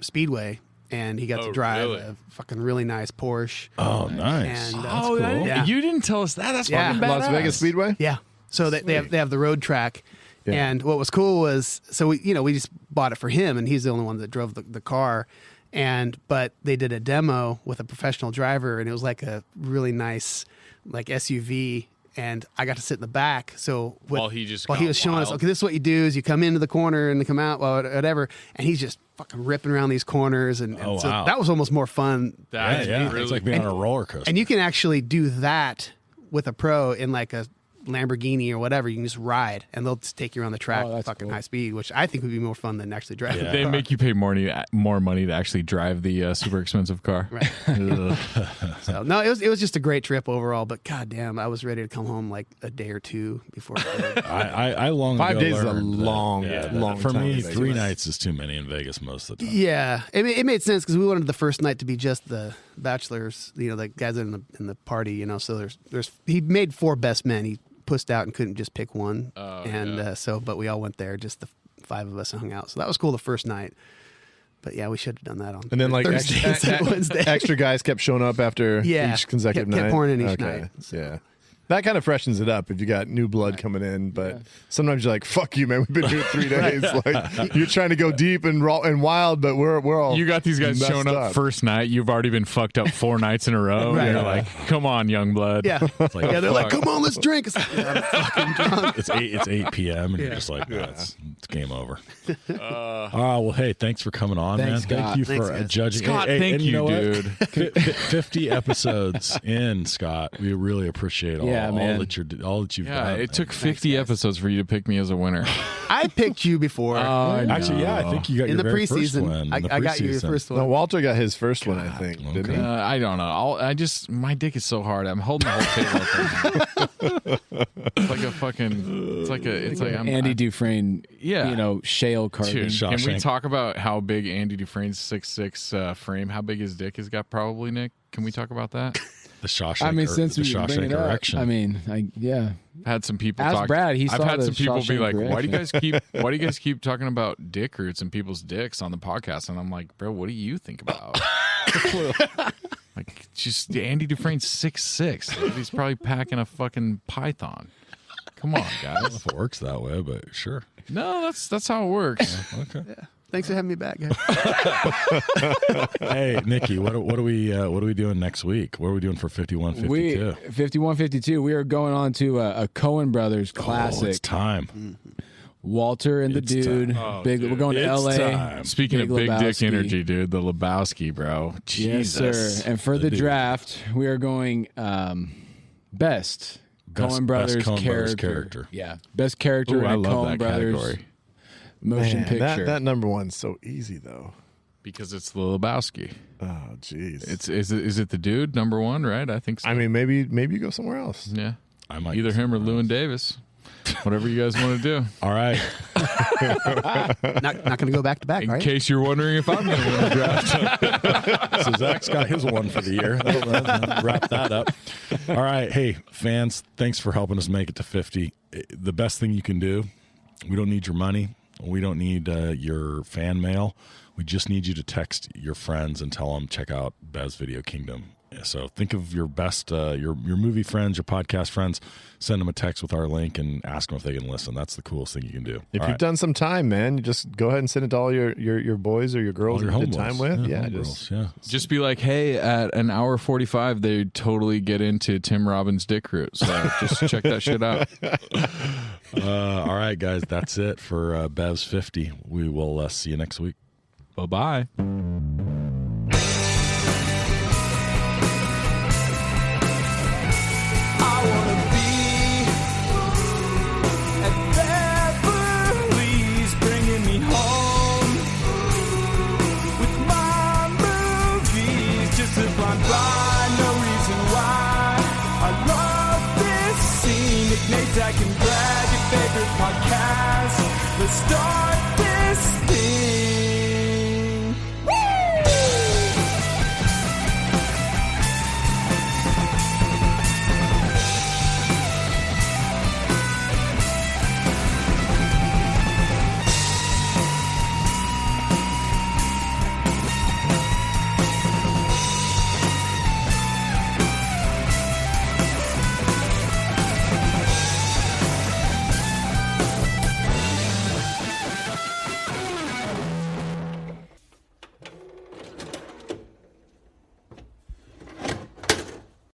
Speedway, and he got to drive really? a fucking really nice Porsche. Oh, nice. And Oh, Yeah. you didn't tell us that. That's Yeah. fucking badass. Las Vegas Speedway. Yeah. So they have the road track. Yeah. And what was cool was, so we just bought it for him, and he's the only one that drove the car. But they did a demo with a professional driver, and it was like a really nice like SUV, and I got to sit in the back. So While he just while he got was showing us, wild. okay, this is what you do: is you come into the corner and come out, well, whatever. And he's just fucking ripping around these corners, and Oh, so wow. that was almost more fun. That's Yeah. really It's like being on a roller coaster. And you can actually do that with a pro in like a Lamborghini or whatever. You can just ride, and they'll just take you around the track Oh, that's fucking cool. high speed, which I think would be more fun than actually driving. Yeah. They make you pay more money to actually drive the super expensive car. Right. So no, it was just a great trip overall. But goddamn, I was ready to come home like a day or two before. I long 5 ago days is a learned that- long, long For time me, in Vegas. 3 nights is too many in Vegas most of the time. Yeah, it made sense because we wanted the first night to be just the bachelors, the guys in the party, So there's he made 4 best men. He pussed out and couldn't just pick one, but we all went there, just the 5 of us, and hung out. So that was cool the first night. But yeah, we should have done that on. And then like Thursday instead of Wednesday. extra guys kept showing up after Yeah. each consecutive Kept night. pouring in each night, so. Yeah. That kind of freshens it up if you got new blood coming in, but sometimes you're like, "Fuck you, man! We've been here 3 days. Like you're trying to go deep and raw and wild, but we're all You got these guys messed showing up first night. You've already been fucked up 4 nights in a row. Right. You're like, come on, young blood. Yeah, like, yeah. They're like, fuck. "Come on, let's drink." It's like, yeah, I'm fucking drunk. It's 8 p.m. and you're just like, it's game over. Well, hey, thanks for coming on, Thanks, man. Scott. Thank you Thanks, for guys. judging. Scott, Hey, thank and you, know what? dude. 50 episodes in, Scott. We really appreciate all man. all that you've Yeah, done. it took 50 episodes for you to pick me as a winner. I picked you before Actually, yeah, I think you got in your the very first preseason. one. I in the got you your preseason. first one. No, Walter got his first one, I think, didn't he? I don't know. My dick is so hard. I'm holding the whole table up right now. It's like a fucking. It's like I'm, Andy Dufresne, Yeah. shale carbon. Dude, can we Shawshank. talk about how big Andy Dufresne's 6'6" frame? How big his dick has got? Probably, Nick. Can we talk about that? The Shawshank. I mean, since the we bring Shawshank it up, erection. I mean, I've had some people Ask talk. Brad, he I've saw had the some people be Shawshank like, "Why do you Redemption." guys keep talking about dick roots and people's dicks on the podcast?" And I'm like, "Bro, what do you think about?" Like, just Andy Dufresne's 6'6". He's probably packing a fucking python. Come on, I don't know guys. if it works that way, but sure. No, that's how it works. Okay. Thanks for having me back, guys. Hey, Nikki, what are we doing next week? What are we doing for 5152? 5152. We are going on to a Coen Brothers classic. Oh, it's time. Walter and the It's dude. time. Oh, Big. dude. We're going to It's L.A. time. Speaking of big dick Lebowski. energy, dude, the Lebowski, bro. Yes, Jesus. sir. And for the dude. draft, we are going best Coen Brothers Coen Brothers character. character. Yeah, best character Ooh, in I a love Coen that Brothers category motion Man, picture. that number one's so easy though. because it's the Lebowski. Oh, jeez. Is it the dude number one? Right? I think so. I mean, maybe you go somewhere else. Yeah. I might Either him or Llewyn Davis. Whatever you guys want to do. All right. Not going to go back to back, In right? case you're wondering if I'm going to win the draft. So Zach's got his one for the year. That'll wrap that up. All right. Hey, fans, thanks for helping us make it to 50. The best thing you can do, we don't need your money. We don't need your fan mail. We just need you to text your friends and tell them, check out Bev's Video Kingdom. So think of your best, your movie friends, your podcast friends. Send them a text with our link and ask them if they can listen. That's the coolest thing you can do. If All you've right. done some time, man, you just go ahead and send it to all your boys or your girls All that your you did time homeboys. with. Yeah, homegirls, yeah. Just be like, hey, at an hour 45, they totally get into Tim Robbins' dick root. So just check that shit out. All right, guys, that's it for Bev's 50. We will see you next week. Bye-bye. I wanna be at Beverly's, bringing me home with my movies. Just a blind by, no reason why. I love this scene. Nick Nate, I can brag, your favorite podcast. Let's start.